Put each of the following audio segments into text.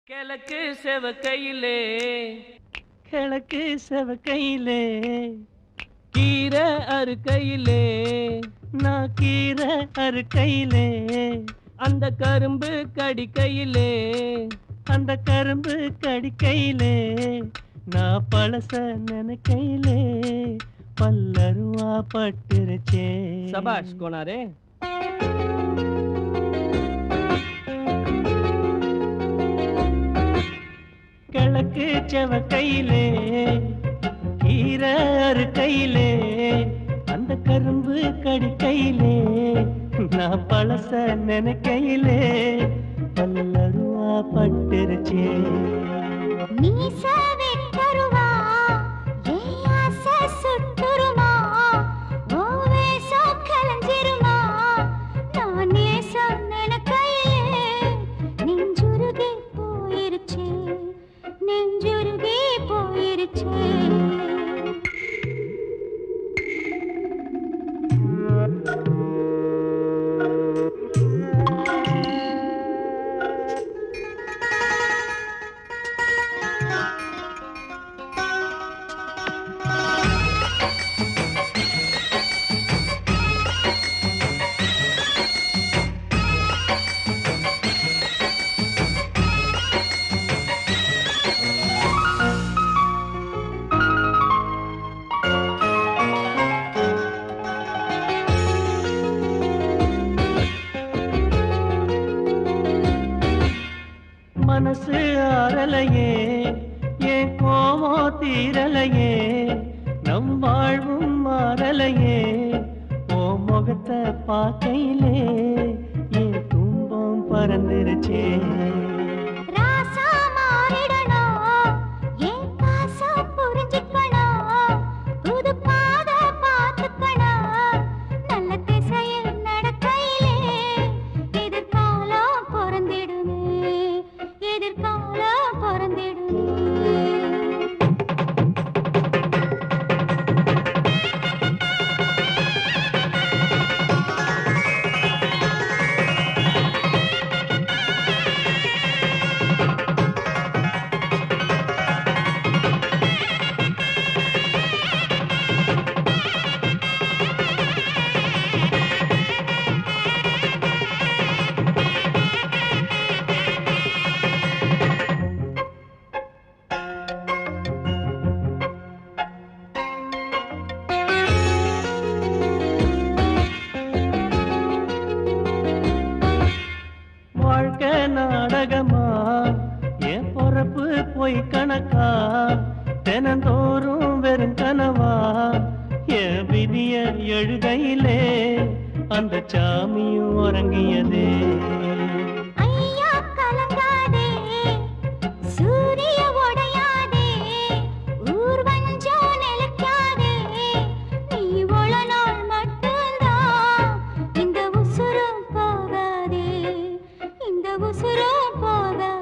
கிழக்கு செவக்கையிலே கிழக்கு செவக்கையிலே கீரை அறுக்கையிலே நான் கீரை அறுக்கையிலே அந்த கரும்பு கடிக்கையிலே அந்த கரும்பு கடிக்கையிலே நான் பழச நினைக்கையிலே பல்லருவா பட்டுருச்சே. சபாஷ் கோனாரே. கிழக்கு செவக்கையிலே கீரை அறுக்கையிலே அந்த கரும்பு கடிக்கையிலே நான் பழச நினைக்கையிலே பல்லருவா பட்டுருச்சே. நெஞ்சுருகி போயிருச்சே. மனசு ஆறலையே என் கோவம் தீரலையே நம் வாழ்வும் மாறலையே ஓ முகத்தை பார்க்கையிலே என் துன்பம் பறந்துருச்சே. ராசா மாறிடணும், என் பாசம் புரிஞ்சுக்கணும், புது பாதை பார்த்துக்கணும், நல்ல திசையில் நடக்கையிலே எதிர்காலம் பிறந்திடுமே, எதிர்காலம் பிறந்திடுமே. வாழ்க்கை நாடகமா என் பொறப்பு போய் கணக்கா தினந்தோறும் வெறும் கனவா என் விதிய எழுதையிலே அந்த சாமியும் உறங்கியதே. ஐயா கலங்காதே, சூரிய உடையாதே, ஊர் வஞ்சம் நிலைக்காதே, நீ உள நாள் மட்டும்தான் இந்த உசுரும் போகாதே, இந்த உசுரும் போகாதே.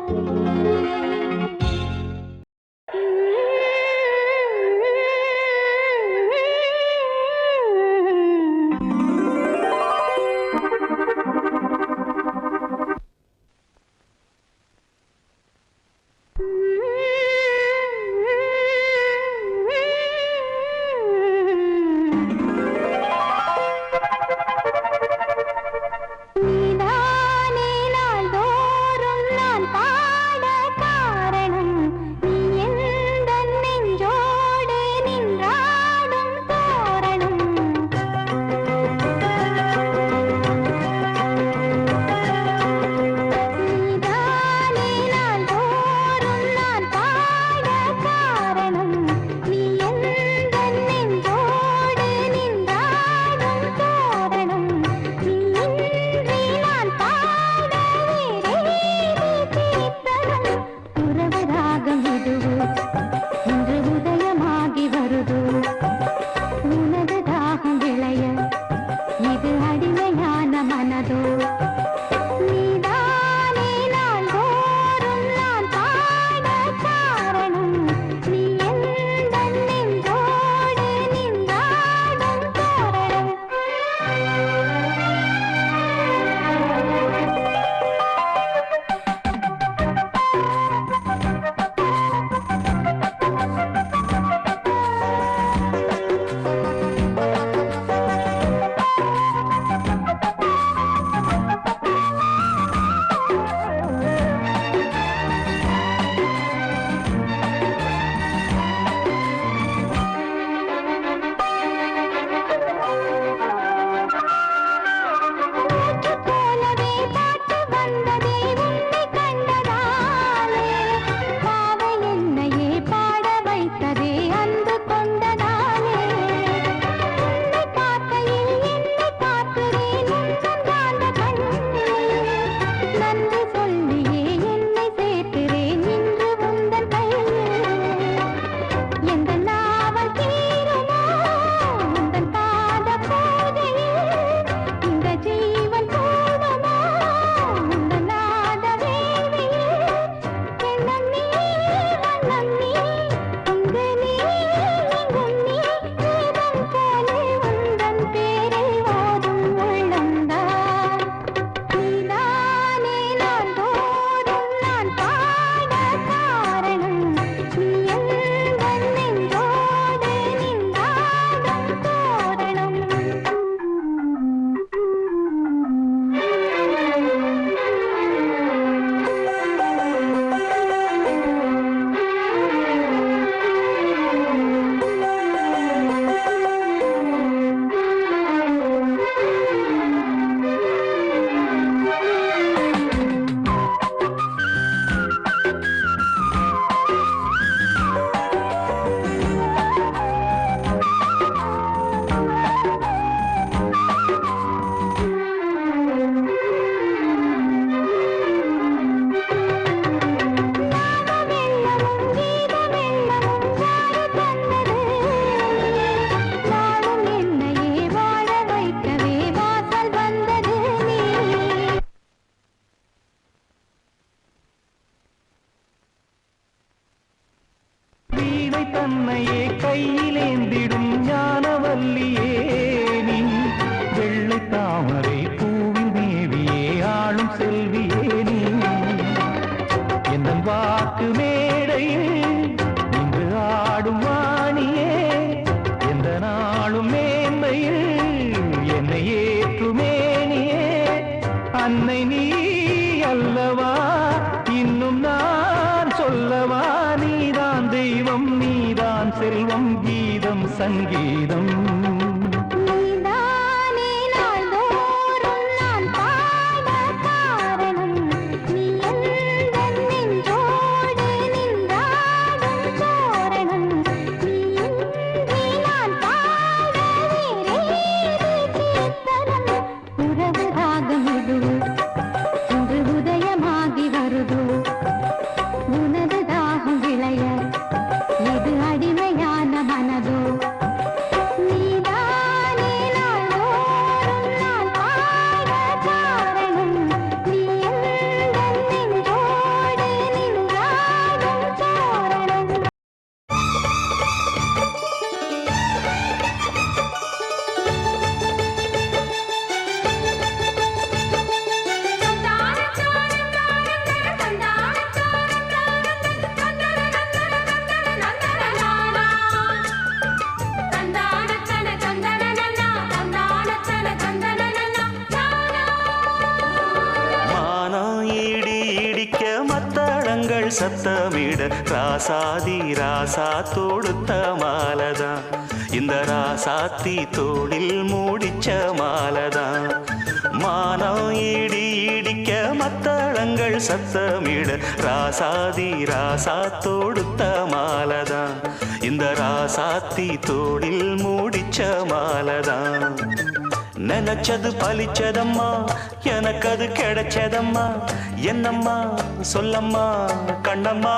கையிலேந்திடும் ஞானவல்லியே நீ வெள்ளை தாமரை பூவின் தேவியே ஆளும் செல்வியே நீ என் வாக்கு மேடையில் இன்று ஆடும் வாணியே எந்த நாளும் மேன்மையில் என்னை ஏற்றுமேனியே அன்னை நீ அல்லவா இன்னும் நான் சொல்லவா நீதான் தெய்வம் நீதான் செல்வம் கீதம் சங்கீதம் நீதானே நாள்தோறும் நான் பாட காரணம் நீ எந்தன் நெஞ்சோடு நின்றாடும் தோரணம் நீ நான் பாட வேறேது கீர்த்தனம் உறவு ராகம் இது இன்று உதயமாகி வருது உனது தாகம் விளைய இது அடிமையான மனதோ நீதானே நாள்தோறும் நான் பாட காரணம் நீ எந்தன் நெஞ்சோடு நின்றாடும் தோரணம் மானம் இடி இடிக்க மத்தளங்கள் சத்தமிட ராசாதி ராசா தொடுத்த மாலதான் இந்த ராசாத்தி தோளில் மூடிச்ச மாலதான் மானம் இடி இடிக்க மத்தளங்கள் சத்தமிட ராசாதி ராசா தொடுத்த மாலதான் இந்த ராசாத்தி தோளில் மூடிச்ச மாலதான் நினைச்சது பலிச்சதம்மா எனக்கு அது கிடைச்சதம்மா என்னம்மா சொல்லம்மா கண்ணம்மா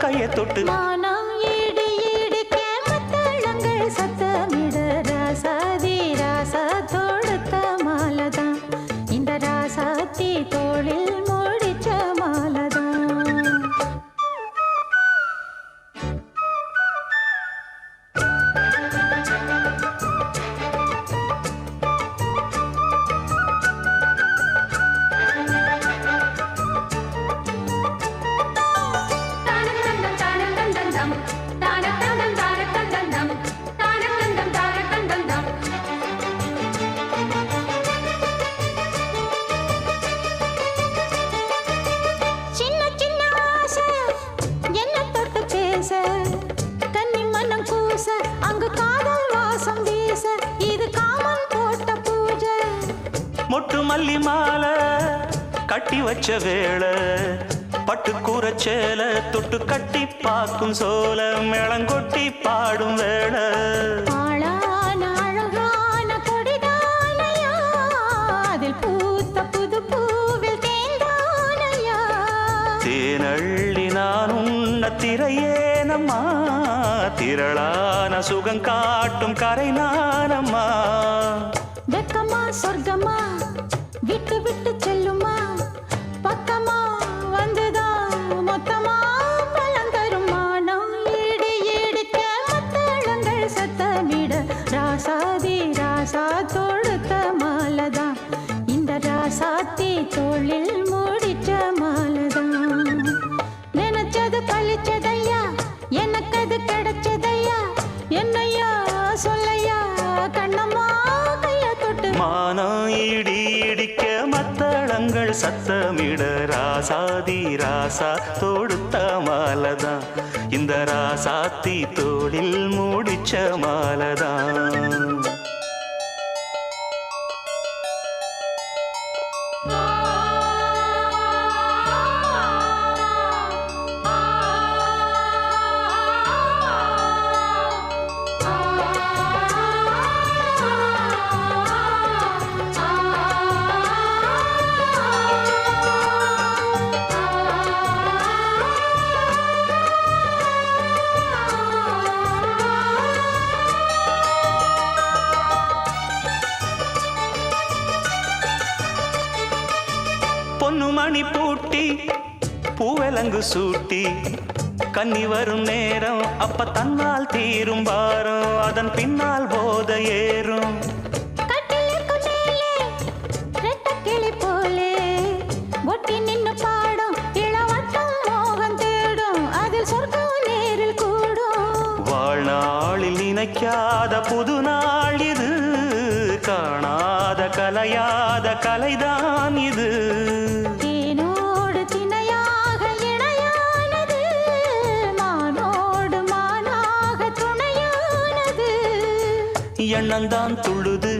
கையை தொட்டு மானம் இடி இடிக்க மத்தளங்கள் சத்தமிட ராசாதி ராசா தொடுத்த மாலதான் இந்த ராசாத்தி தோளில் முடிச்ச மாலதான் சின்ன சின்ன ஆசை என்ன தொட்டு பேச கன்னி மனம் கூச அங்கு காதல் வாசம் வீச இது காமன் போட்ட பூஜை மொட்டு மல்லி மாலை கட்டி வச்ச வேளை பட்டு கூரச்சேல தொட்டு கட்டி பார்க்கும் சோல மேளங்கொட்டி பாடும் வேளை ஆளான அழகான கொடிதானையா அதில் பூத்த புது பூவில் தேந்தானையா தேனள்ளி நான் உன்ன திரையேனம்மா திரளான சுகம் காட்டும் கரை நானம்மா வெக்கமா சொர்க்கமா விட்டு விட்டு செல்லுமா பக்கமா வந்துதான் மொத்தமா பலம் தரும் மானம் இடி இடிக்க மத்தளங்கள் சத்தமிட ராசாதி ராசா தொடுத்த மாலதான் இந்த ராசாத்தி தோளில் முடிச்ச மாலதான் நினைச்சது பழிச்சதையா எனக்கு அது கிடைச்சதையா என்னையா சொல்லையா கண்ணம்மா கைய தொட்டு மானம் இடி இடிக்க மத்தளங்கள் சத்தமிட ராசாதி ராசா தொடுத்த மாலதான் இந்த ராசாத்தி தோளில் மூடிச்ச மாலதான் பொன்னு மணி பூட்டி பூவலங்கு சூட்டி கன்னி வரும் நேரம் அப்ப தன்னால் தீரும் பாரம் அதன் பின்னால் போத ஏறும் கட்டிலுக்கு மேலே ரெட்டை கிளி போலே ஒட்டி நின்னு பாடும் இளவட்டம் மோகம் தேடும் அதில் சொர்க்கம் நேரில் கூடும் வாழ்நாளில் நினைக்காத புது நாள் இது காணாத கலையாத கலைதான் இது தேனோடு திணையாக இணையானது மானோடு மானாக துணையானது எண்ணந்தான் துள்ளுது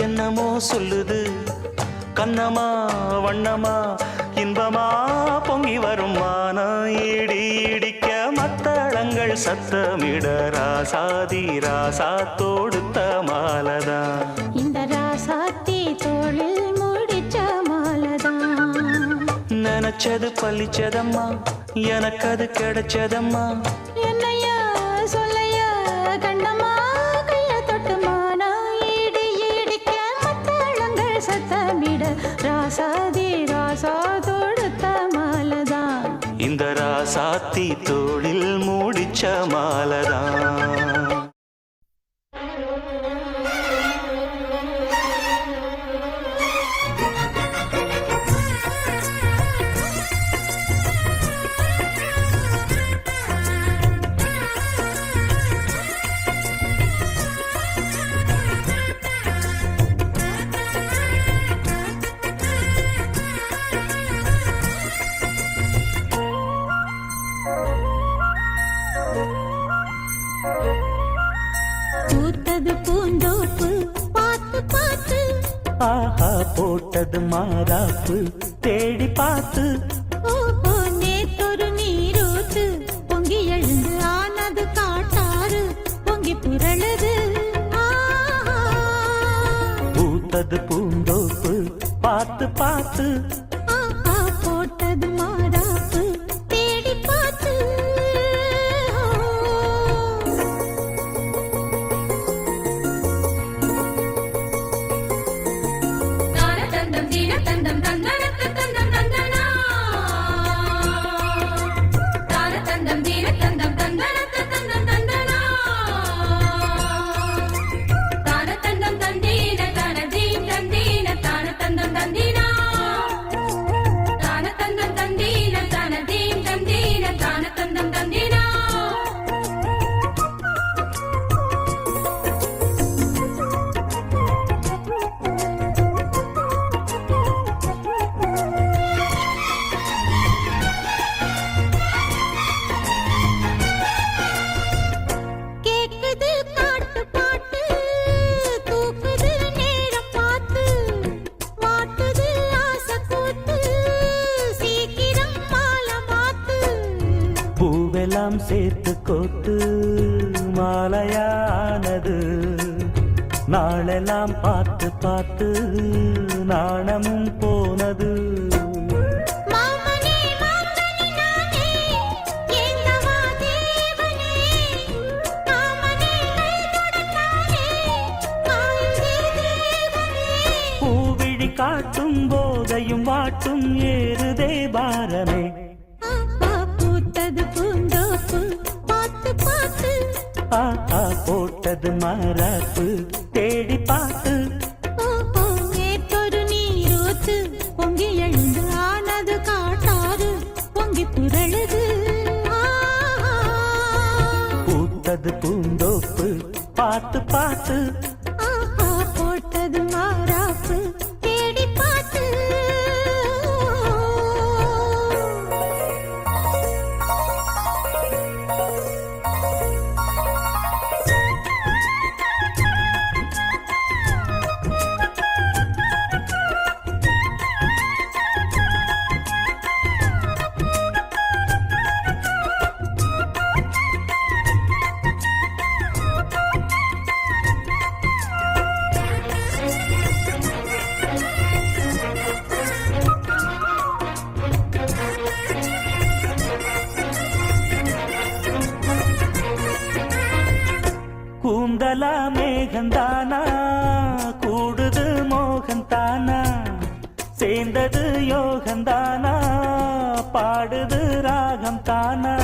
என்னமோ சொல்லுது கண்ணமா வண்ணமா இன்பமா பொங்கி வரும் மானம் இடி இடிக்க மத்தளங்கள் சத்தமிட ராசாதி ராசா தொடுத்த மாலதான் இந்த ராசாத்தி தோளில் முடிச்ச மாலதான் நினைச்சது பழிச்சதம்மா எனக்கு அது கிடைச்சதம்மா என்னையா சொல்லையா கண்ணம்மா கைய தொட்டு மானா இடி இடிக்க மத்தளங்கள் சத்தமிட ராசாதி ராசா தொடுத்த மாலதான் இந்த ராசாத்தி தோளில் மூடிச்ச மாலதான் பூத்தது பூந்தோப்பு பார்த்து பார்த்து ஆஹா போட்டது மாறாப்பு தேடி பார்த்து ஓஹோ நேத்தொரு நீரூத்து பொங்கி எழுந்து ஆனது காட்டாறு பொங்கி புரளுது ஆஹா. பூத்தது பூந்தோப்பு பார்த்து பார்த்து ஆஹா போட்டது மாறாப்பு தேடி பார்த்து தானதந்தம் தீனதந்தம் தந்தனதந்தம் தந்தனா தானதந்தம் தீனதந்தம் தந்தனதந்தம் தந்தனா தானதந்தம் தந்தீன தானதீம் தந்தீன தானதந்தம் தந்தீனா தானதந்தம் தந்தீன தானதீம் தந்தீன தானதந்தம் தந்தீனா கேக்குது காட்டு பாட்டு தூக்குது நேரம் பார்த்து மாட்டுது ஆசை கூத்து சீக்கிரம் மாலை மாத்து பூவெல்லாம் சேர்த்து கோத்து மாலையானது நாளெல்லாம் பார்த்து பார்த்து நாணமும் போனது மாமனே மாமனே நானே எங்கவா தேவனே மாமனே கைதொடத்தானே காயுதே தேவனே பூவிழி காட்டும் போதையும் வாட்டும் ஏறுதே பாரமே ஆஹா பூத்தது பூந்தோப்பு பார்த்து பார்த்து ஆஹா போட்டது மாறாப்பு தேடி பார்த்து ஓஹோ நேத்தொரு நீரூத்து பொங்கி எழுந்து ஆனது காட்டாறு பொங்கி புரளுது ஆஹா. பூத்தது பூந்தோப்பு பார்த்து பார்த்து ஆஹா போட்டது மாறாப்பு தேடி பார்த்து கூந்தலா மேகந்தானா கூடுது மோகந்தானா சேர்ந்தது யோகந்தானா பாடுது ராகம் தானா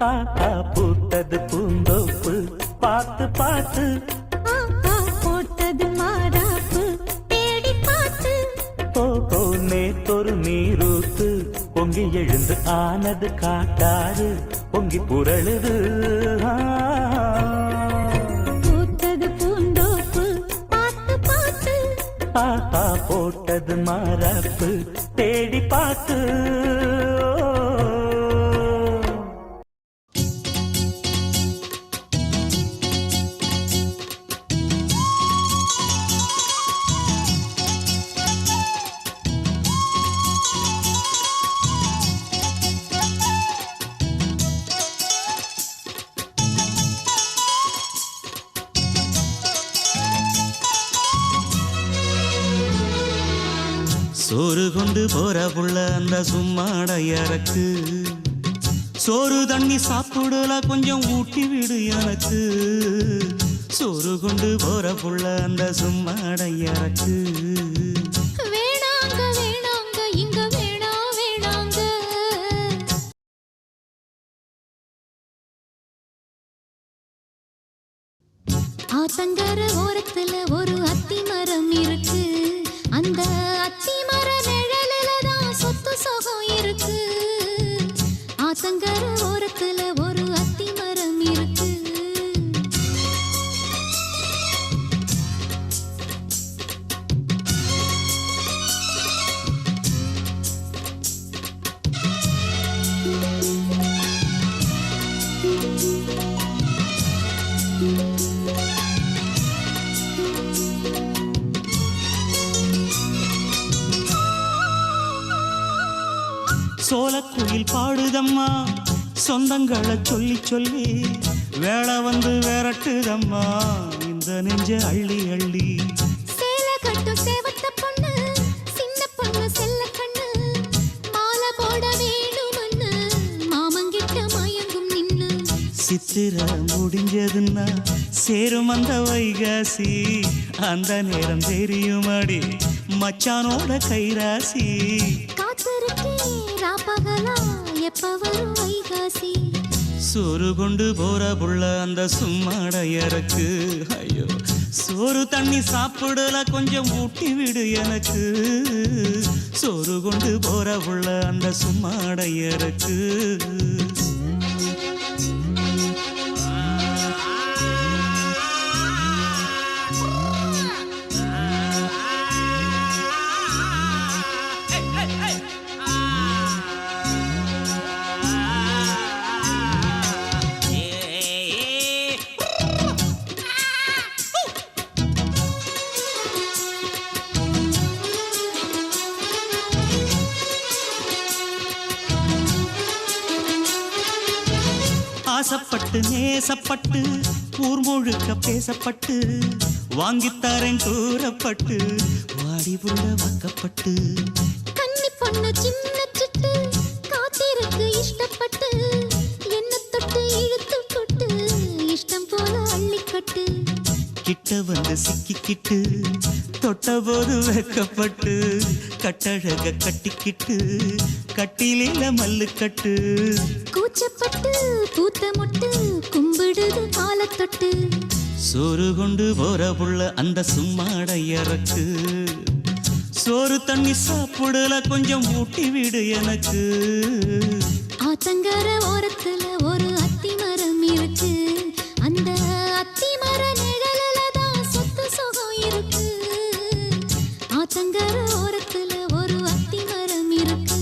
பூத்தது பூந்தோப்பு பார்த்து பார்த்து போட்டது மாறாப்பு தேடி பார்த்து ஓ நேத்தொரு நீரூத்து பொங்கி எழுந்து ஆனது காட்டாறு பொங்கி புரளுது பூத்தது பூந்தோப்பு பார்த்து பார்த்து போட்டது மாறாப்பு தேடி பார்த்து சோறு கொண்டு போற புள்ள அந்த சும்மாடையறக்கு சோறு தண்ணி சாப்பிடல கொஞ்சம் ஊட்டி விடு எனக்கு சோறு கொண்டு போற புள்ள அந்த சும்மாடையறக்கு வேணாங்க வேணாங்க இங்க வேணாங்க ஆத்தங்கர ஓரத்துல ஒரு அத்தி மரம் இருக்கு அந்த அத்தி மர நிழலில தான் சொத்து சுகம் இருக்கு ஆத்தங்கர ஓரத்துல ஒரு அத்தி மரம் இருக்கு சோலக்குயில் பாடுதம்மா சொந்தங்களை சொல்லி சொல்லி வேளை வந்து விரட்டுதம்மா இந்த நெஞ்ச அள்ளி அள்ளி சேல கட்டு சேவத்த பொண்ணு சின்ன பொண்ணு செல்ல கண்ணு மாலை போட வேணுமன்னு மாமங்கிட்ட மயங்கும் நின்னு சித்திர முடிஞ்சதுன்னா சேரும் அந்த வைகாசி அந்த நேரம் தெரியுமாடி மச்சானோட கைராசி காத்திருக்கே ராப்பகலா எப்ப வரும் வைகாசி சோறு கொண்டு போற புள்ள அந்த சும்மாடையறக்கு ஐயோ சோறு தண்ணி சாப்பிடல கொஞ்சம் ஊட்டி விடு எனக்கு சோறு கொண்டு போற புள்ள அந்த சும்மாடையறக்கு ஆசைப்பட்டு நேசப்பட்டு ஊர் முழுக்க பேசப்பட்டு வாங்கித்தாரேன் கூறப்பட்டு வாடி புள்ள வாக்கப்பட்டு கன்னி பொண்ணு சின்ன சிட்டு காத்திருக்கு இஷ்டப்பட்டு என்ன தொட்டு இழுத்து தொட்டு இஷ்டம் போல அள்ளிக்கட்டு கிட்ட வந்து சிக்கிக்கிட்டு தொட்ட போது வெக்கப்பட்டு கட்டழக கட்டிக்கிட்டு கட்டிலில மல்லு கட்டு கூச்சப்பட்டு பூத்த முட்டு கும்பிடுது காலத்தொட்டு சோறு கொண்டு போற புள்ள அந்த சும்மாடையறக்கு சோறு தண்ணி சாப்பிடல கொஞ்சம் ஊட்டி விடு எனக்கு ஆத்தங்கர ஓரத்துல ஒரு அத்தி மரம் இருக்கு அந்த அத்தி மர நிழலில தான் சொத்து சுகம் இருக்கு ஆத்தங்கர ஓரத்துல ஒரு அத்தி மரம் இருக்கு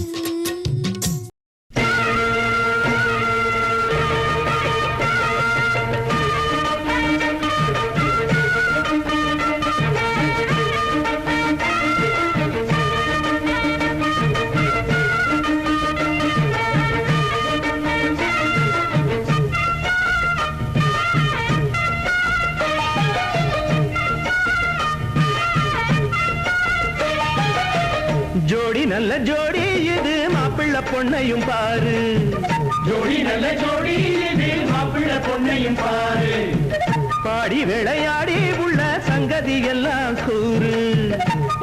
ஜோடி நல்ல ஜோடி இது மாப்பிள்ளை பொண்ணையும் பாரு ஜோடி நல்ல ஜோடி இது மாப்பிள்ளை பொண்ணையும் பாரு பாடி விளையாடி உள்ள சங்கதி எல்லாம் கூறு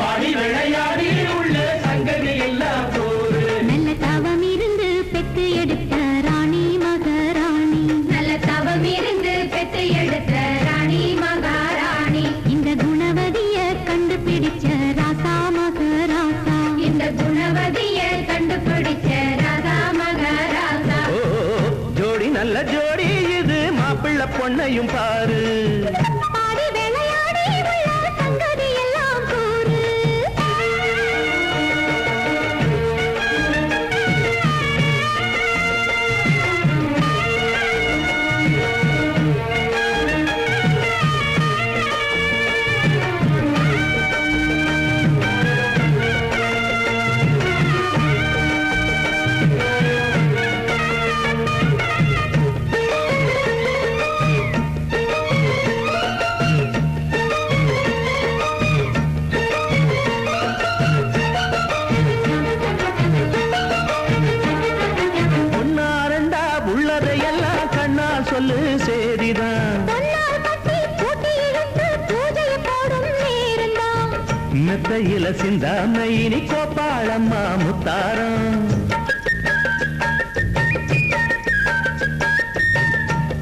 பாடி விளையாடி உள்ள சங்கதி எல்லாம் கூறு நல்ல தவம் இருந்து பெத்து எடுத்த ராணி மகரா ஜோடி இது மாப்பிள்ளை பொண்ணையும் பாரு பாடி விளையாடி உள்ள சங்கதி எல்லாம் கூறு பொன்னாரண்டா உள்ளதையெல்லாம் கண்ணா சொல்லு சேரிதான் பொன்னால் கட்டி பூட்டி இழுத்து பூஜையை போடும் நேரம்தான் மெத்தையில சிந்தாம இனி கோப்பாளம்மா முத்தாரம்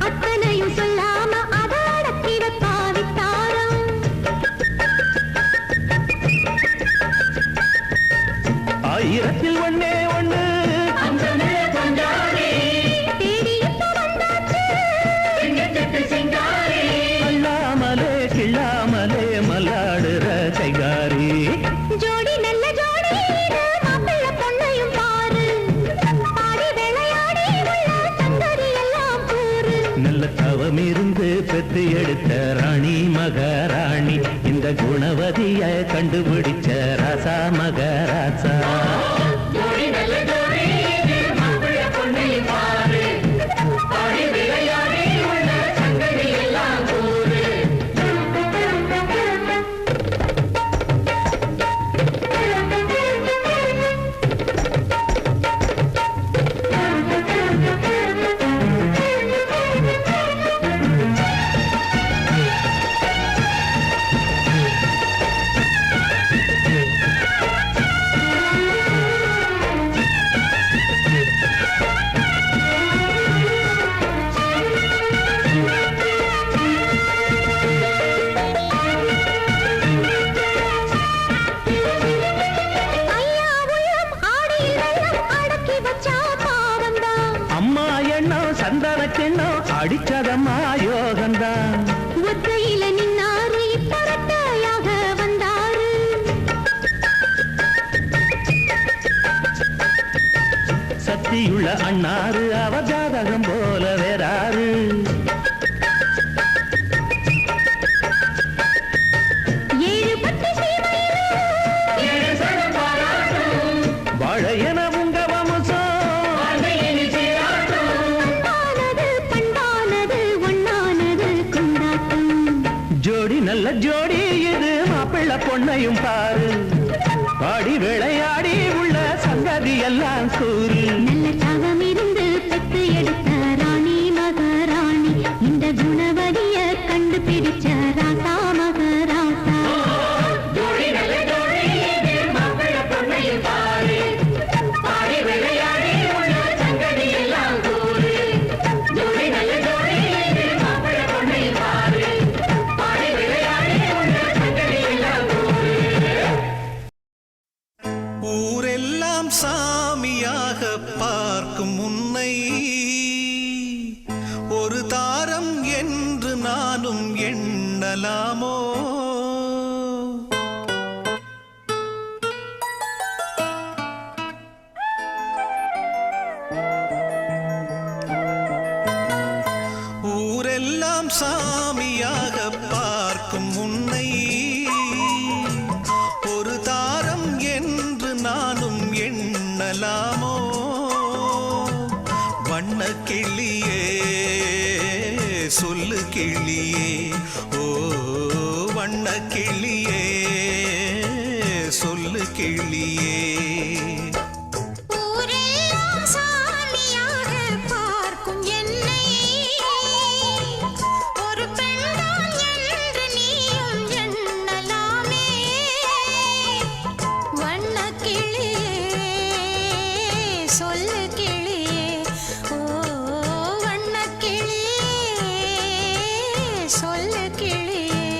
அத்தனையும் சொல்லாம அதை அடக்கி வைப்பாவித்தாரம் ஆயிரத்தில் ஒண்ணே ஒண்ணு தேடி இப்ப வந்தாச்சு அல்லாமலே கிள்ளாமலே மல்லாடுற கைகாரி ஜோடி நல்ல ஜோடி இது மாப்பிள்ளை பொண்ணையும் பாரு பாடி விளையாடி உள்ள சங்கதி எல்லாம் கூறு நல்ல தவம் இருந்து பெற்று எடுத்த ராணி மகாராணி இந்த குணவதிய கண்டுபிடிச்ச ராசா மகராசா ஐயா உள்ளம் ஆடையில் வெள்ளம் அடக்கி வச்சா பாவம்தான் அம்மா எண்ணம் சந்தன கிண்ணம் அடிச்சதம்மா யோகந்தான் ஒத்தையில நின்னாரு இப்பரட்டையாக வந்தாரு சக்தியுள்ள அண்ணாரு அவ ஜாதகம் போல வேறாரு ஏழு பட்டு வாழையன உங்க வம்சம் பண்பானது பண்பானது ஒண்ணானது கொண்டாட்டம் ஜோடி நல்ல ஜோடி இது மாப்பிள்ளை பொண்ணையும் பாரு பாடி விளையாடி உள்ள சங்கதி எல்லாம் கூறு நல்ல தவம் இருந்து பெத்து எடுத்த ராணி மகாராணி இந்த குணவதிய கண்டுபிடிச்ச ராசா மகராசா ஊரெல்லாம் சாமியாக பார்க்கும் உன்னை ஒரு தாரம் என்று நானும் எண்ணலாமோ ஊரெல்லாம் சாமியாக பார்க்கும் உன்னை ஒரு தாரம் என்று நானும் எண்ணலாமோ வண்ண கிளியே சொல்லு கிளியே ஓ வண்ண கிளியே சொல்லு கிளியே ஊரெல்லாம் சாமியாக பார்க்கும் என்னை ஒரு பெண்தான் என்று நீயும் எண்ணலாமே வண்ணக் கிளியே சொல்லு கிளியே ஓ வண்ணக் கிளியே சொல்லு கிளியே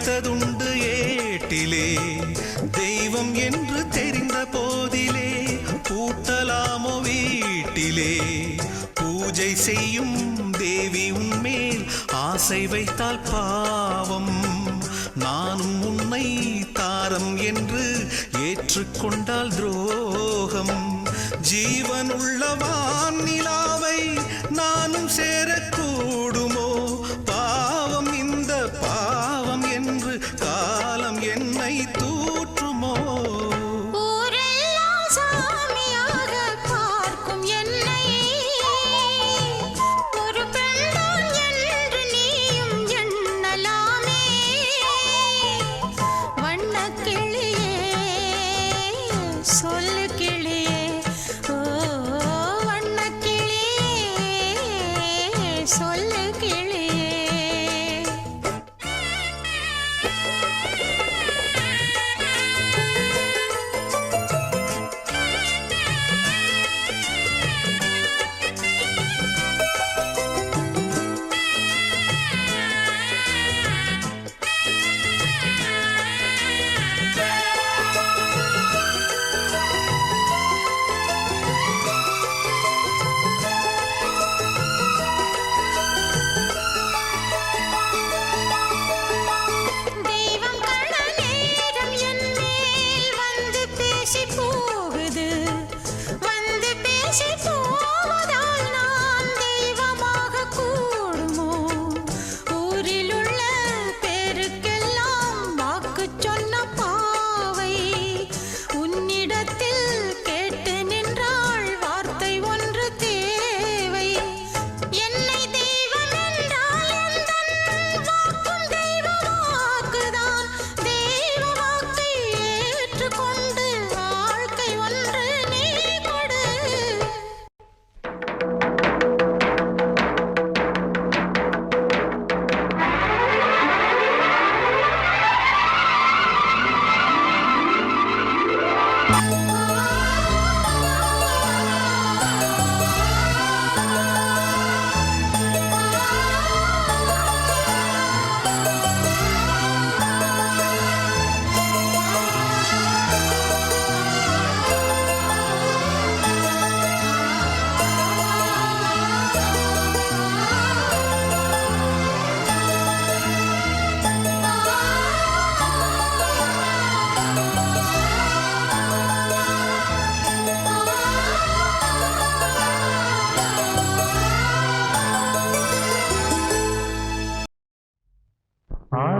படித்ததுண்டு ஏட்டிலே தெய்வம் என்று தெரிந்த போதிலே பூட்டலாமோ வீட்டிலே பூஜை செய்யும் தேவி உன்மேல் ஆசை வைத்தால் பாவம் நானும் உன்னை தாரம் என்று ஏற்றுக்கொண்டால் துரோகம் ஜீவனுள்ள வானிலாவை நானும் சேரக்கூடுமோ பாவம் இந்த பாவம் என்று காலம் என்னை தூற்றுமோ ஊரெல்லாம் சாமியாக பார்க்கும் என்னை ஒரு பெண்தான் என்று நீயும் எண்ணலாமே வண்ணக் கிளியே சொல்லு கிளியே ஓ வண்ணக் கிளியே சொல்லு கிளியே தெய்வம் கண நேரம் என் மேல் வந்து பேசி போகுது வந்து பேசி போவதால் நான் தெய்வமாக கூடுமோ ஊரில் உள்ள பேருக்கெல்லாம் வாக்கு சொன்ன பாவை உன்னிடத்தில் கேட்டு நின்றாள் வார்த்தை ஒன்று தேவை என்னை தெய்வம் என்றால் எந்தன் வாக்கும் தெய்வ வாக்குதான் தெய்வ வாக்கை ஏற்றுக்கொண்டு வாழ்க்கை ஒன்று நீ கொடு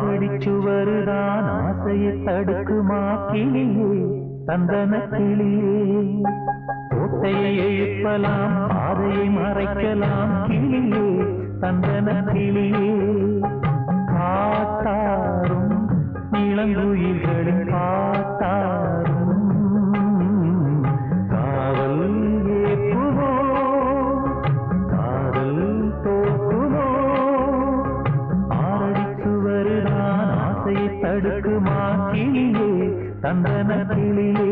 ஆரடிச்சுவருதான் ஆசையை தடுக்குமா கிளியே தந்தன கிளியே கோட்டையை எழுப்பலாம் பாதையை மறைக்கலாம் கிளியே தந்தன கிளியே காத்தாரும் இளங்குயில்களின் காத்தாரும் காவல் ஏற்றுமோ காதல் தோற்றுமோ ஆரடிச்சுவருதான் ஆசையை தடுக்குமா கிளியே தந்தன கிளியே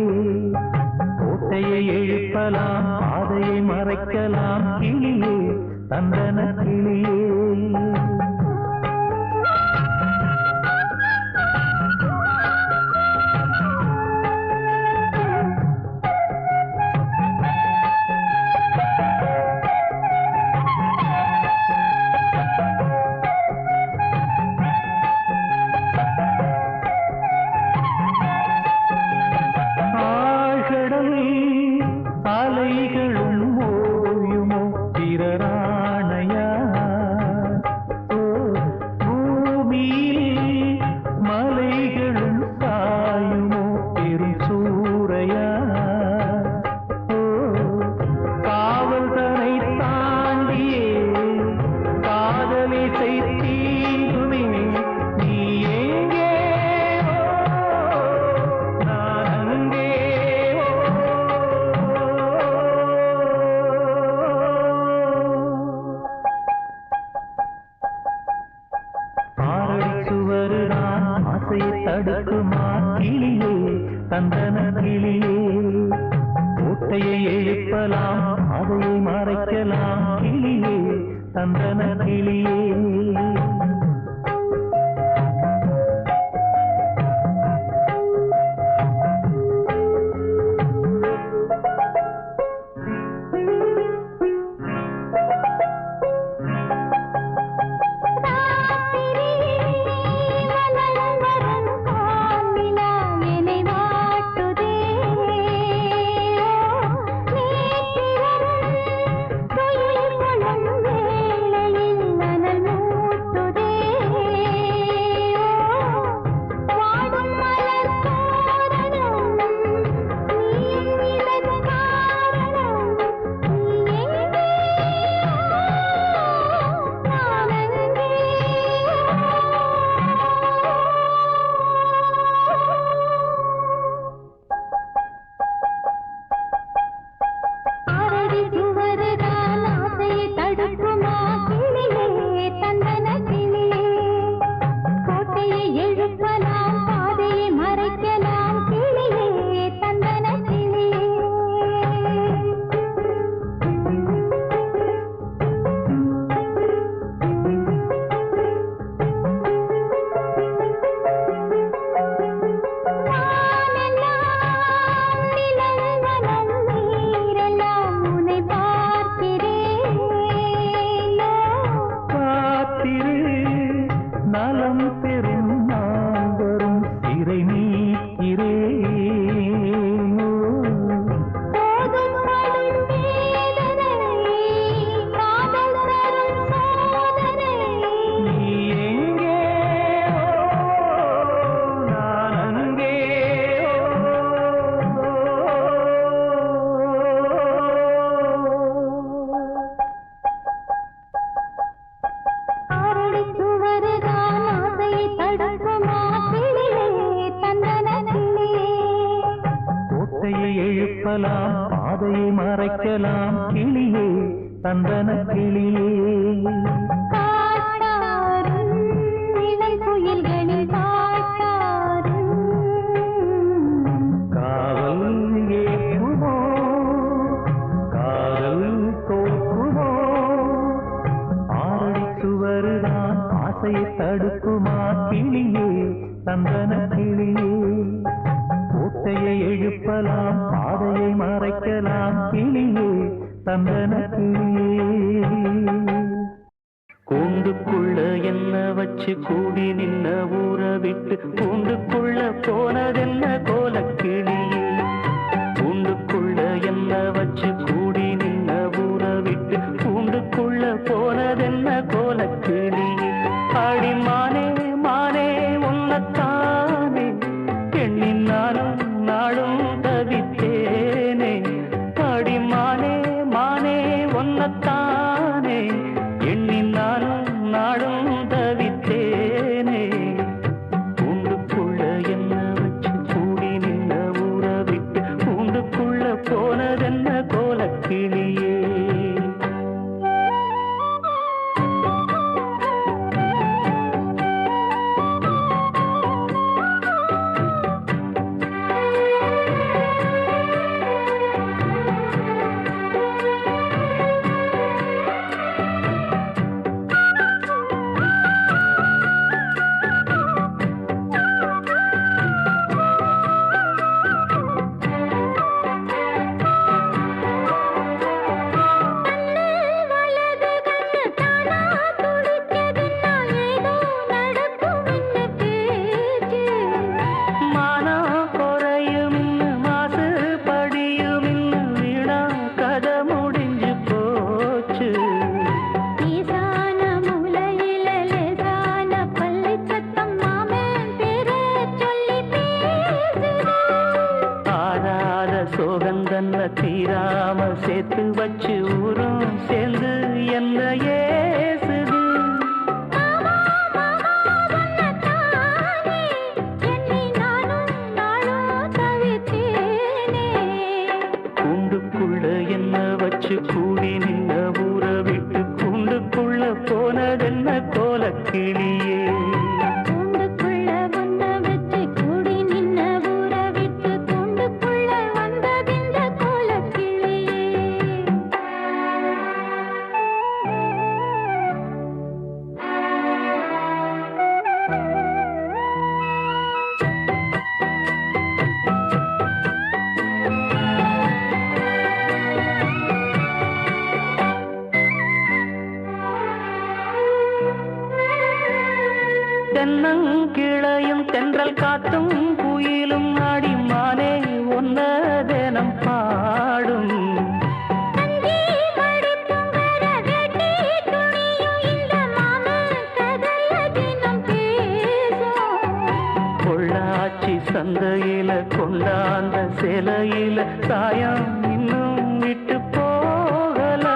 கோட்டையை எழுப்பலாம் பாதையை மறைக்கலாம் கிளியே தந்தன கிளியே அலைகளும் ஓயுமோ பிறராணையா பூமியில் மலைகளும் சாயுமோ பெரும் சூறையா காவல்தனை தாண்டியே காதலை செய்தீங்குமே நீ எங்கே நான் அங்கே ஆரடிச்சுவருதான் ஆசையை தடுக்குமா கிளியே தந்தன கிளியே கோட்டையை எழுப்பலாம் அதையை மறைக்கலாம் கிளியே தந்தன கிளியே எழுப்பலாம் பாதையை மறைக்கலாம் கிளியே தந்தன கிளியே காவல் ஏற்றுமோ காதல் தோற்றுமோ ஆறடி சுவருதான் ஆசையை தடுக்குமா கிளியே தந்தன கிளியே கோட்டையை எழுப்பலாம் பாதையை மறைக்கலாம் கிளியே தந்தன கிளியே கூண்டுக்குள்ள என்ன வச்சு கூடி நின்ன ஊற விட்டு கூண்டுக்குள்ள போனதென்ன கோலக்கிளியே கூண்டுக்குள்ள என்ன வச்சு கூடி நின்ன ஊற விட்டு கூண்டுக்குள்ள போனதென்ன கோலக்கிளியே அடிமானே மானே உன்னத்தானே எண்ணி நானும் நாளும் தவித்தேனே அடிமானே மானே உன்னத்தானே எண்ணி நானும் நாடும் தவித்தேனே கூண்டுக்குள்ள என்ன வச்சு கூடி நின்ன ஊற விட்டு கூண்டுக்குள்ள போனதென்ன கோலக்கிளியே சோகந்தன்ன தீராம சேர்த்து வச்சு ஊரும் சேர்ந்து என்ன ஏசுது கூண்டுக்குள்ள என்ன வச்சு கூடி நின்ன ஊற விட்டு கூண்டுக்குள்ள போனதென்ன கோலக்கிளியே தென்னங்கிளையும் தென்றல் காத்தும் குயிலும் ஆடிமானே ஒன்னதேனம் பாடும் பொள்ளாச்சி சந்தையில கொண்டாந்த சிலையில சாயம் இன்னும் விட்டு போகல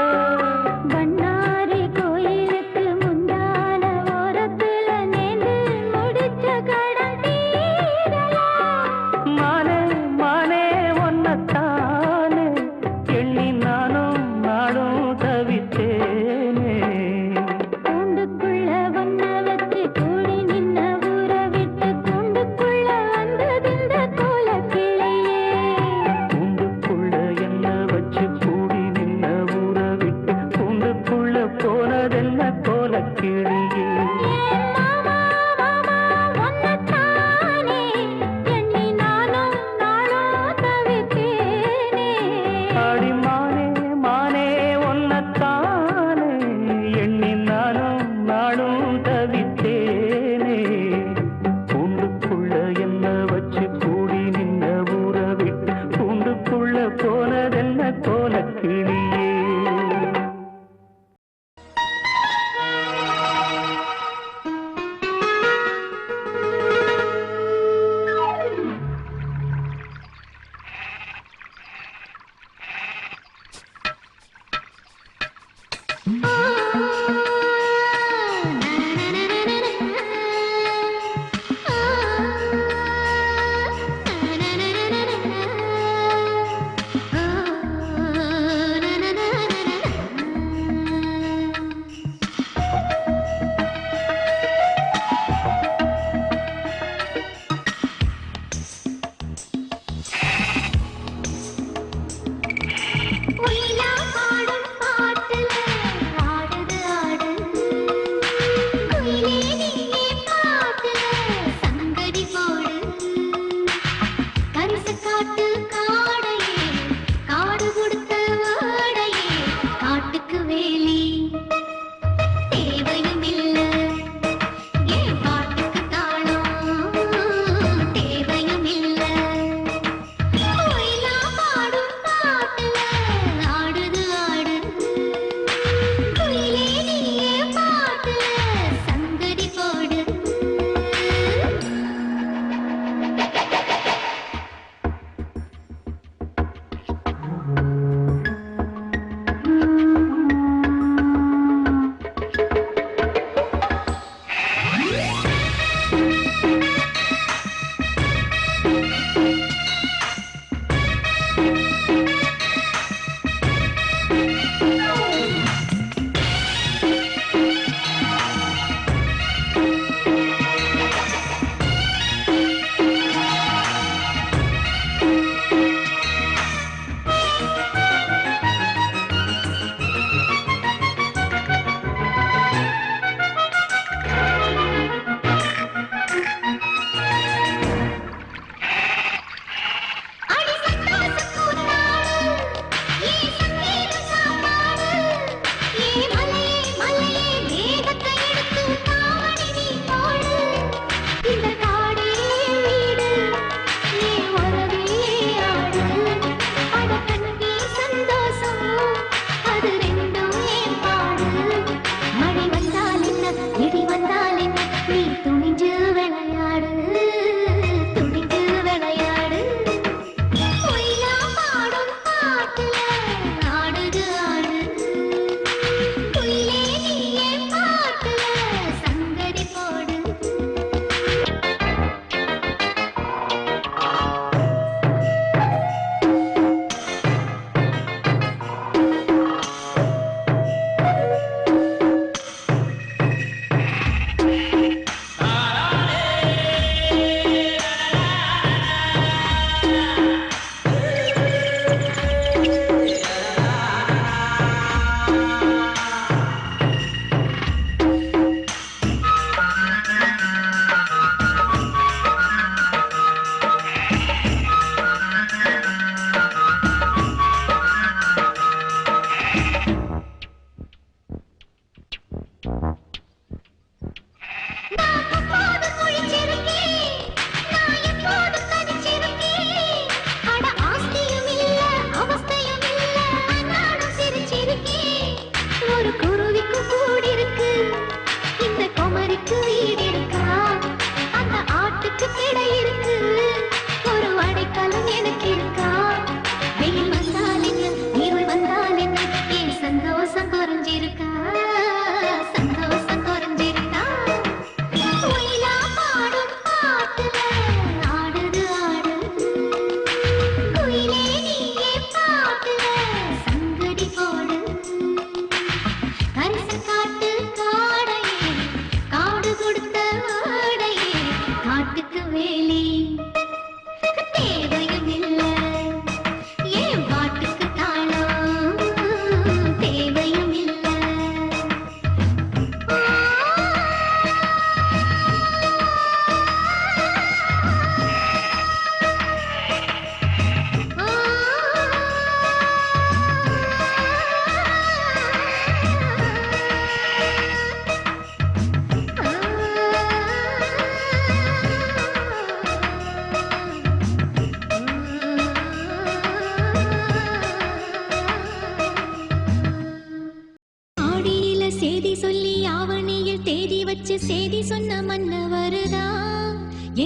செய்தி சொன்ன மன்ன வருதா,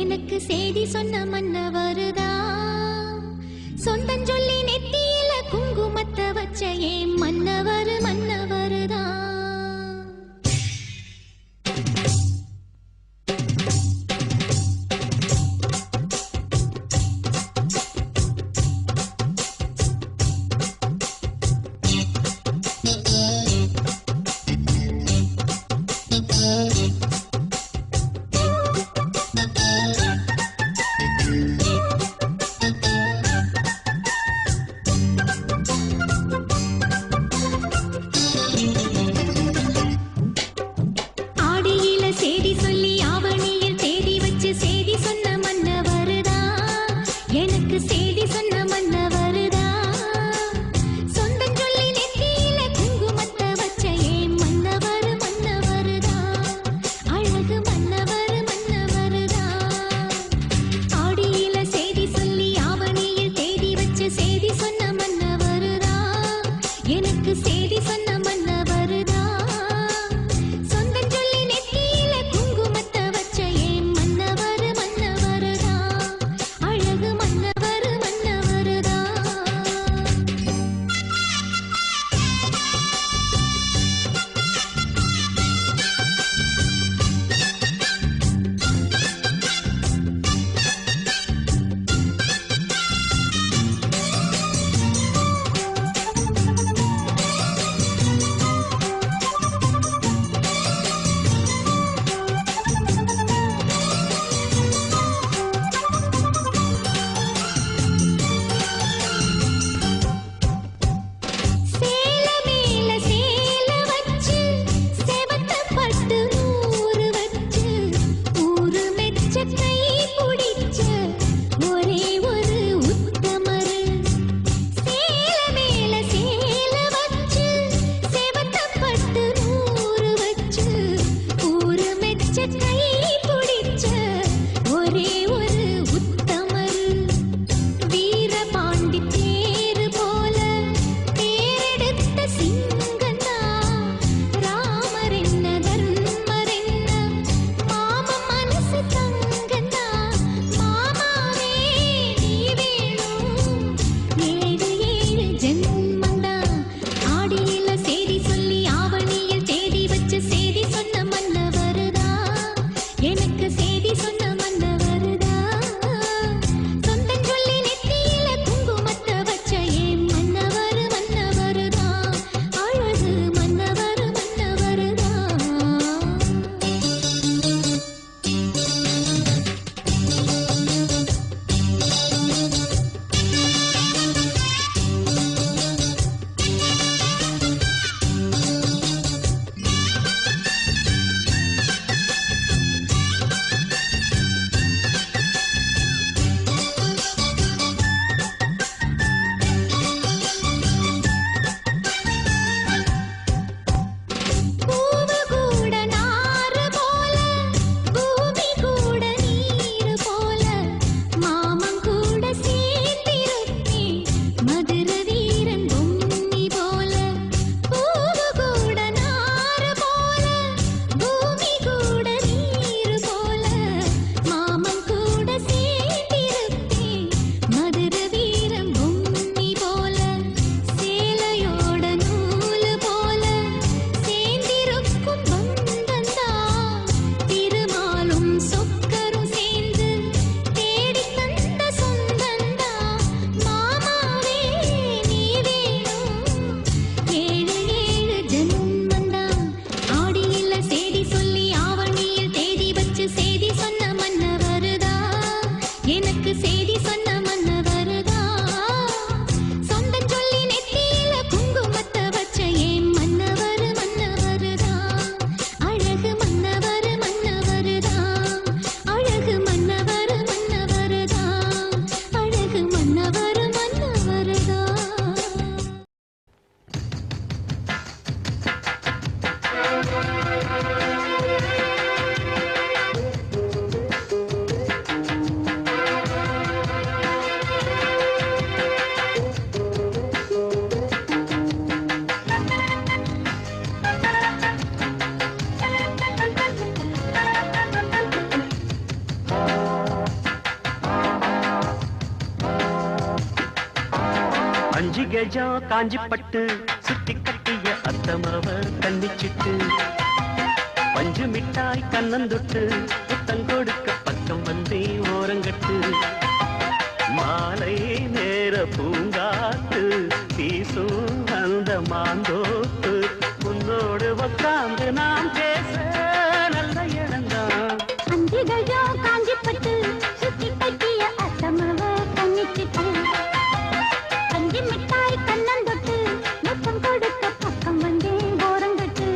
எனக்கு செய்தி சொன்ன மன்ன வருதா. சொந்தம் சொல்லி நெத்தியில குங்குமத்தை வச்ச ஏன் மன்னவர் மன்னவருதா. 5 கஜம் காஞ்சி பட்டு சுத்தி கட்டிய அத்தமவ கண்ணிச்சிட்டு பஞ்சு மிட்டாய் கண்ணந்தொட்டு புத்தம் கொடுக்க பக்கம் வந்தே ஓரங்கட்டு மாலை நேர பூங்காத்து வீசும் அந்த மாந்தோப்பு உன்னோடு உக்காந்து நாம் பேச நல்ல இடம்தான் 5 கஜம் காஞ்சி பட்டு சுத்தி கட்டிய அத்தமவ கண்ணிச்சிட்டு பஞ்சு மிட்டாய் கண்ணந்தொட்டு முத்தம் கொடுக்க பக்கம் வந்தே ஓரங்கட்டு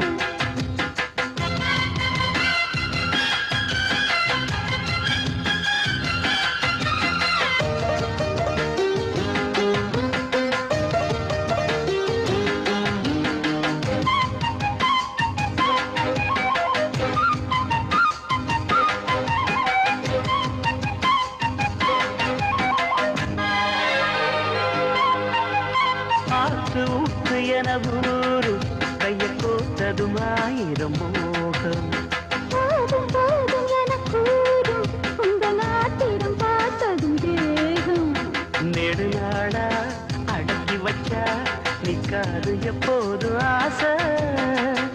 ஆத்து ஊத்து என ஊரு கைய கோத்ததும் 1000 மோகம் போதும் போதும் என கூறும் உங்கள் ஆத்திரம் பார்த்ததும் தேகம் நெடுநாளா அடக்கி வச்சா நிக்காது எப்போது ஆசை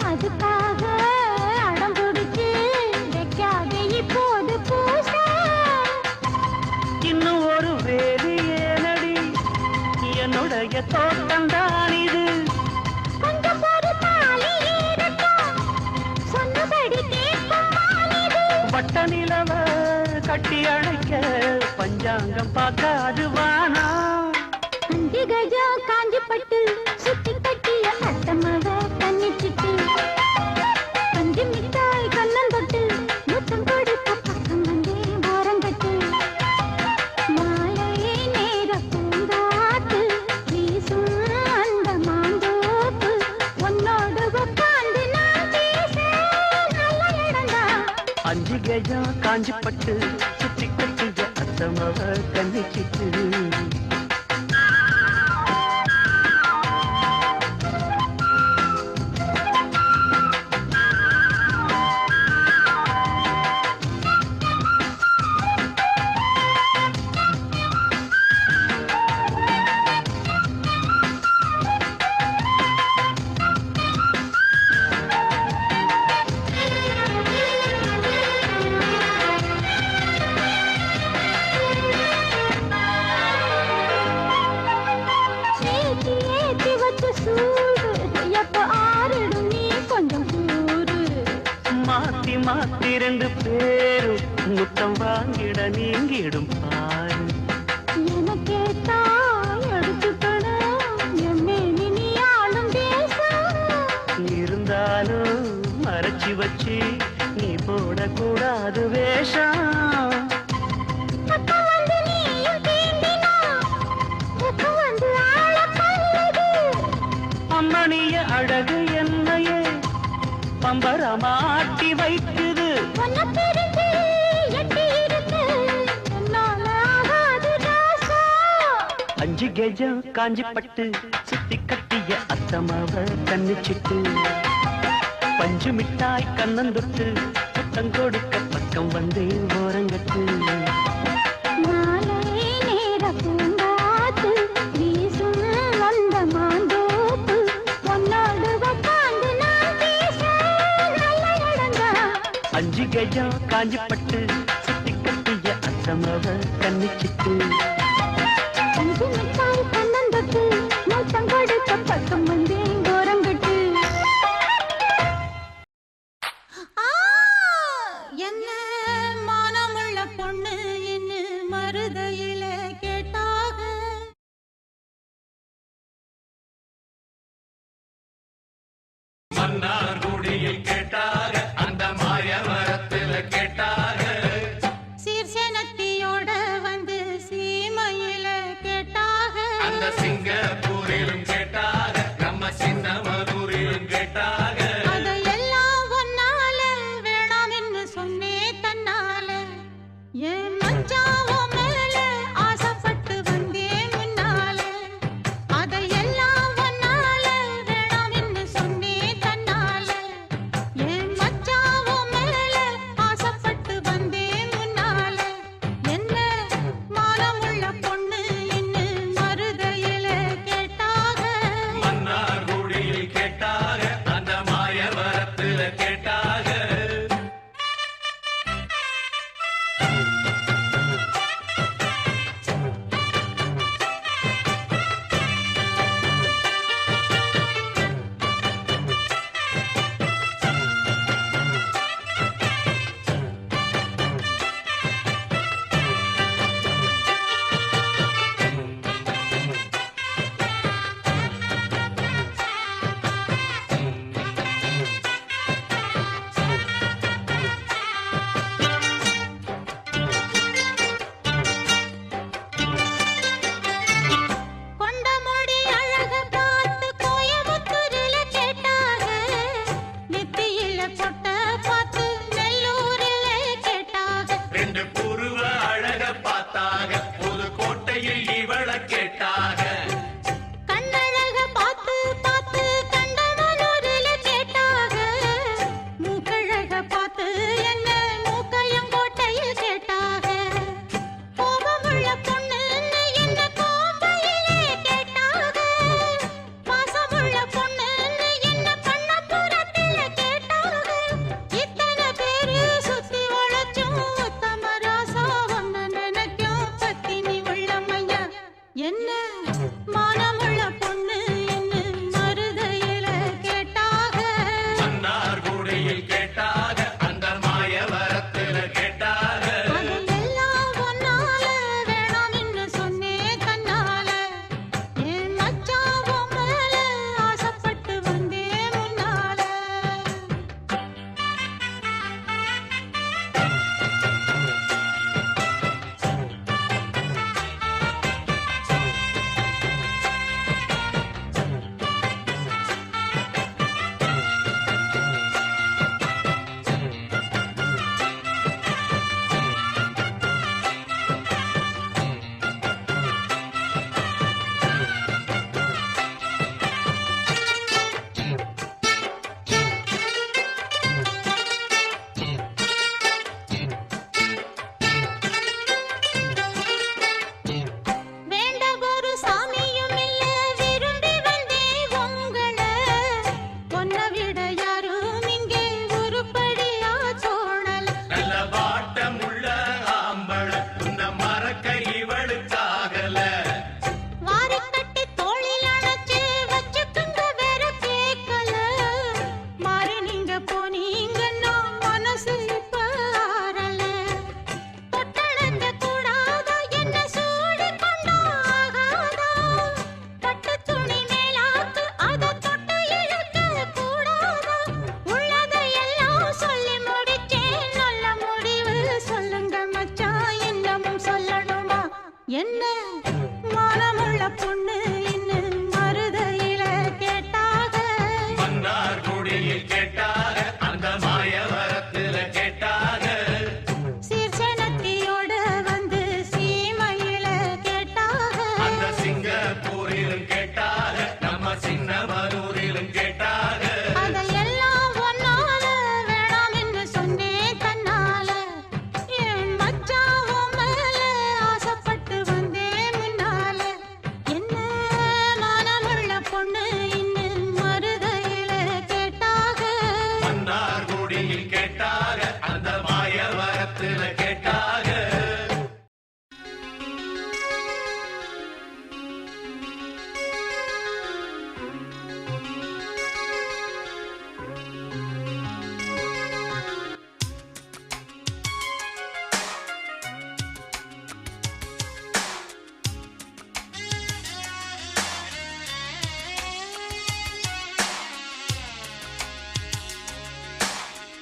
அதுக்காக அடம் பிடிச்சு வைக்காதே இப்போது பூச இன்னும் ஒரு வேலி ஏனடி என்னுடைய தோட்டம்தான் இது கொஞ்சம் ஒரு தாலி ஏறட்டும் சொன்னபடி கேட்கும் மாலிது வட்ட நிலவ கட்டி அணைக்க பஞ்சாங்கம் பார்க்காது வானா 5 கஜம் காஞ்சி பட்டு சுத்தி கட்டிய அத்தமவ கண்ணிச்சிட்டு பஞ்சு மிட்டாய் கண்ணந்தொட்டு முத்தம் கொடுக்க பக்கம் வந்தே ஓரங்கட்டு மாலை நேர பூங்காத்து வீசும் அந்த மாந்தோப்பு உன்னோடு உட்கார்ந்து நான் பேச நல்ல இடம்தான் 5 கஜம் காஞ்சி பட்டு சுத்தி கட்டிய அத்தமவ கண்ணிச்சிட்டு ஏத்தி ஏத்தி வச்ச சூடு எப்ப ஆறிடும் நீ கொஞ்சம் கூறு மாத்தி மாத்தி 2 பேரும் முத்தம் வாங்கிட நீங்கிடும் பாரு எனக்கே தான் எடுத்துக்கணும் எம்மேனி நீ ஆளும் தேசம் இருந்தாலும் மறைச்சி வச்சு நீ போடக்கூடாது வேஷம் அப்ப வந்து நீயும் தீண்டினா எப்ப வந்து ஆள கொல்லுது அம்மணிய அழகு என்னையே பம்பரமாட்டி வைக்குது உன்னை பிரிஞ்சு எட்டி இருக்கு என்னால ஆகாது ராசா 5 கஜம் காஞ்சி பட்டு சுத்தி கட்டிய அத்தமாவ கண்ணிச்சிட்டு பஞ்சு மிட்டாய் கண்ணந்தொட்டு புத்தம் கொடுக்க பக்கம் வந்தே ஓரங்கட்டு மாலை நேர பூங்காத்து வீசும் அந்த மாந்தோப்பு உன்னோடு உட்கார்ந்து நான் பேச நல்ல இடம்தான் 5 கஜம் காஞ்சி பட்டு சுத்தி கட்டிய அத்தமாவ கண்ணிச்சிட்டு பஞ்சு மிட்டாய் கண்ணந்தொட்டு முத்தம் கொடுக்க பக்கம் வந்தே ஓரங்கட்டு என்ன மானமுள்ள பொண்ணு என்ன மருதையில கேட்டாக மன்னார்குடியில் கேட்டாக அந்த மாய மரத்தில் கேட்டாக சீர்சனத்தியோட வந்து சீம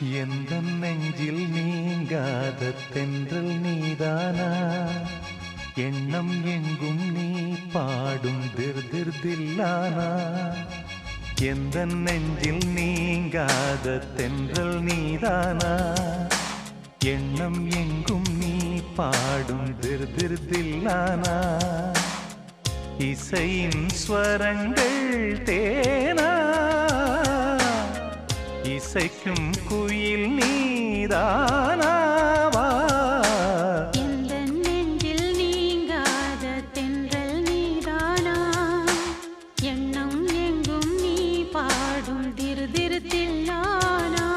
எந்த நெஞ்சில் நீங்காத தென்றல் நீதானா எண்ணம் எங்கும் நீ பாடும் திர்திர்தில்லானா எந்த நெஞ்சில் நீங்காத தென்றல் நீதானா எண்ணம் எங்கும் நீ பாடும் திர்திர்தில்லானா இசையின் ஸ்வரங்கள் தேனா இசைக்கும் குயில் நீதானாவா எந்த நெஞ்சில் நீங்காத தென்றல் நீதானா எண்ணம் எங்கும் நீ பாடும் திருதிருத்தில்லானா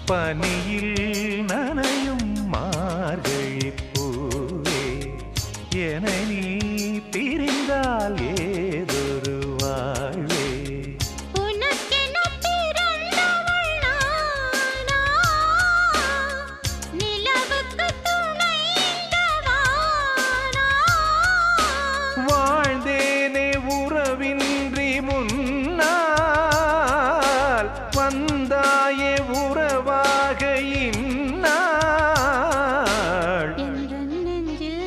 பனியில் நனையும் மார்கழிப் பூவே என நீ பிரிந்தால் ஏதொரு வாழ்வே உனக்கென பிறந்தவள் நானா நிலவுக்கு துணைந்தவானா வாழ்ந்தேனே உறவின்றி முன்னால் வந்தாயே உறவாக இந்நாள் எந்த நெஞ்சில்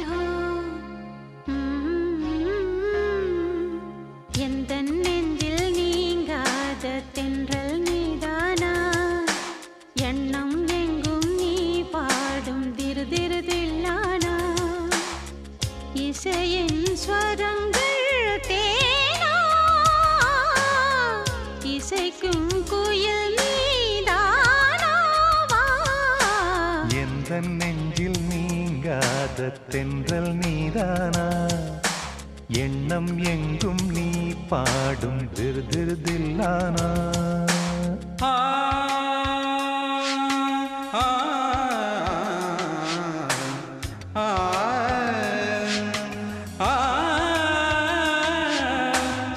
எந்த நெஞ்சில் நீங்காத தென்றல் நீதானா எண்ணம் எங்கும் நீ பாடும் திருதிருதில்லானா இசையின் ஸ்வரங்கள் தேனா இசைக்கும் குயில் நீதானாவா எந்த நெஞ்சில் நீங்காத தென்றல் நீதானா எண்ணம் எங்கும் நீ பாடும் திருதிருதில்லானா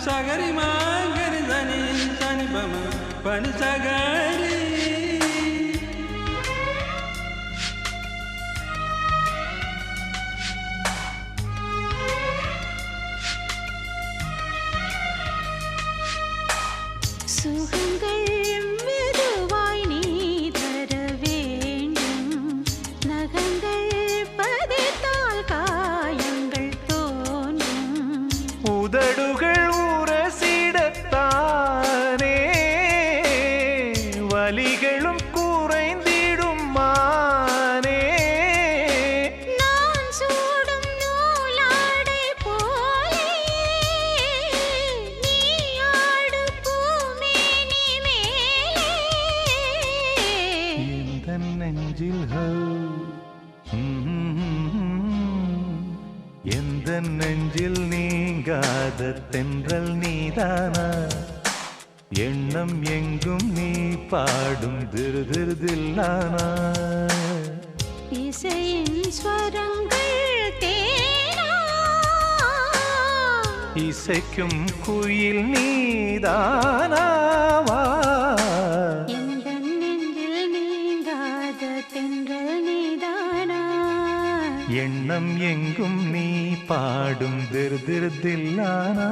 சகரி மாகரி சனி சனி பம பனி சகரி சுகங்கள் மெதுவாய் நீ தர வேண்டும் நகங்கள் பதித்தால் காயங்கள் தோன்றும் உதடுகள் உரசிடத்தானே வலிகளும் குறைந்திடும் மானே நான் சூடும் நூலாடை போலே நீ ஆடு பூமேனி மேலே எந்த நெஞ்சில் எந்த நெஞ்சில் நீங்காத தென்றல் நீதானா எண்ணம் எங்கும் நீ பாடும் திருதிருதில்லானா இசையின் ஸ்வரங்கள் தேனா இசைக்கும் குயில் நீதானாவா எந்த நெஞ்சில் நீங்காத தென்றல் நீதானா எண்ணம் எங்கும் நீ பாடும் திருதிருதில்லானா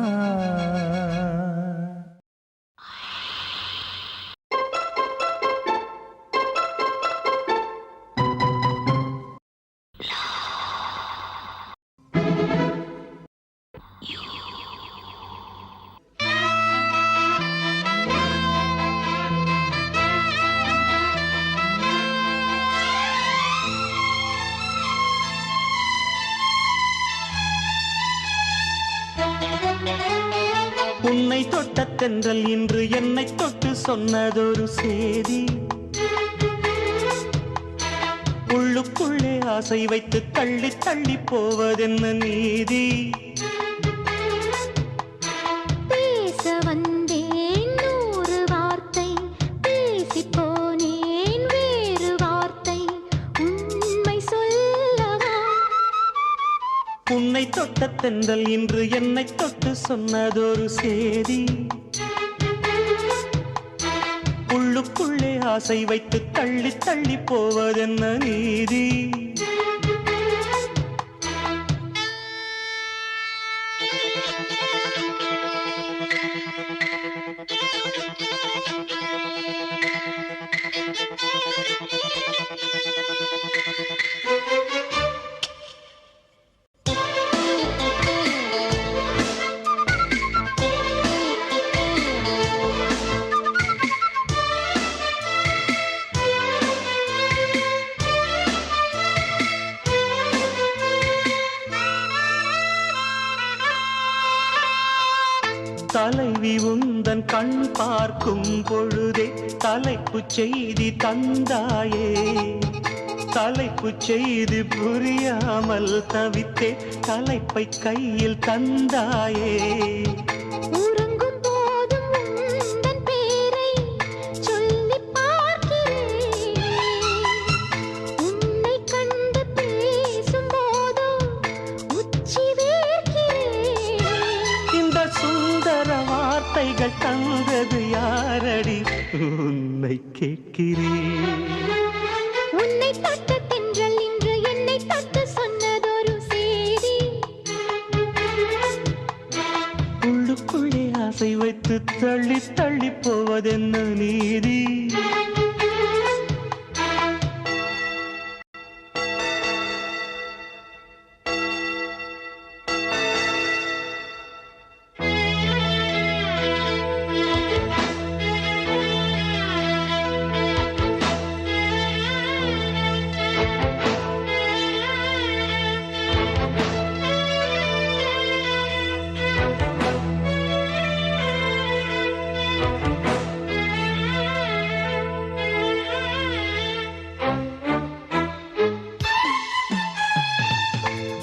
உன்னை தொட்ட தென்றல் இன்று என்னை தொட்டு சொன்னதொரு சேதி உள்ளுக்குள் உள்ளுக்குள்ளே ஆசை வைத்து தள்ளி தள்ளி போவதென்ன நீதி? பேச வந்தேன் 100 வார்த்தை, பேசிப் போனேன் வேறு வார்த்தை, உண்மை சொல்லவா? உன்னை தொட்ட தென்றல் இன்று என்னை தொட்டு சொன்னதொரு சேதி. உள்ளுக்குள்ளே ஆசை வைத்து தள்ளி தள்ளி போவதென்ன நீதி? தலைவி உந்தன் கண் பார்க்கும் பொழுதே தலைப்புச் செய்தி தந்தாயே. தலைப்புச் செய்தி புரியாமல் தவித்தே தலைப்பை கையில் தந்தாயே. உறங்கும் போதும் உந்தன் பேரை சொல்லிப் பார்க்கிறேன், உன்னை கண்டு பேசும் போதோ உச்சி வேர்க்கிறேன். இந்த சுந்தர வார்த்தைகள் தந்தது யாரடி? உன்னை கேட்கிறேன். உன்னை தொட்ட தென்றல் இன்று என்னை தொட்டு சொன்னதொரு சேதி. உள்ளுக்குள்ளே ஆசை வைத்து தள்ளி தள்ளி போவதென்ன நீதி?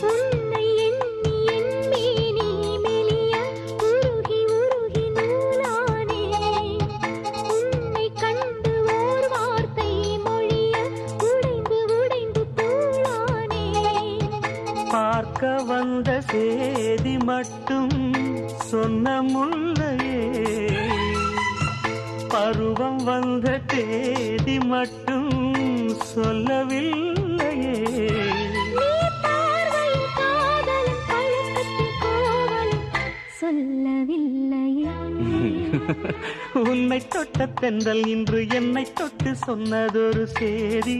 உன்னை எண்ணி என் மேனி மெலிய உருகி உருகி நூலானேன், உன்னை கண்டு ஓர் வார்த்தை மொழிய உடைந்து உடைந்து தூளானேன். பார்க்க வந்த சேதி மட்டும் சொன்ன முல்லையே, பருவம் வந்த தேதி மட்டும் சொல்லவில்லையே. நீ பார்வையின் காதலும் பழக்கத்தின் கோவலும் சொல்லவில்லையே. உன்னை தொட்ட தென்றல் இன்று என்னை தொட்டு சொன்னதொரு சேதி.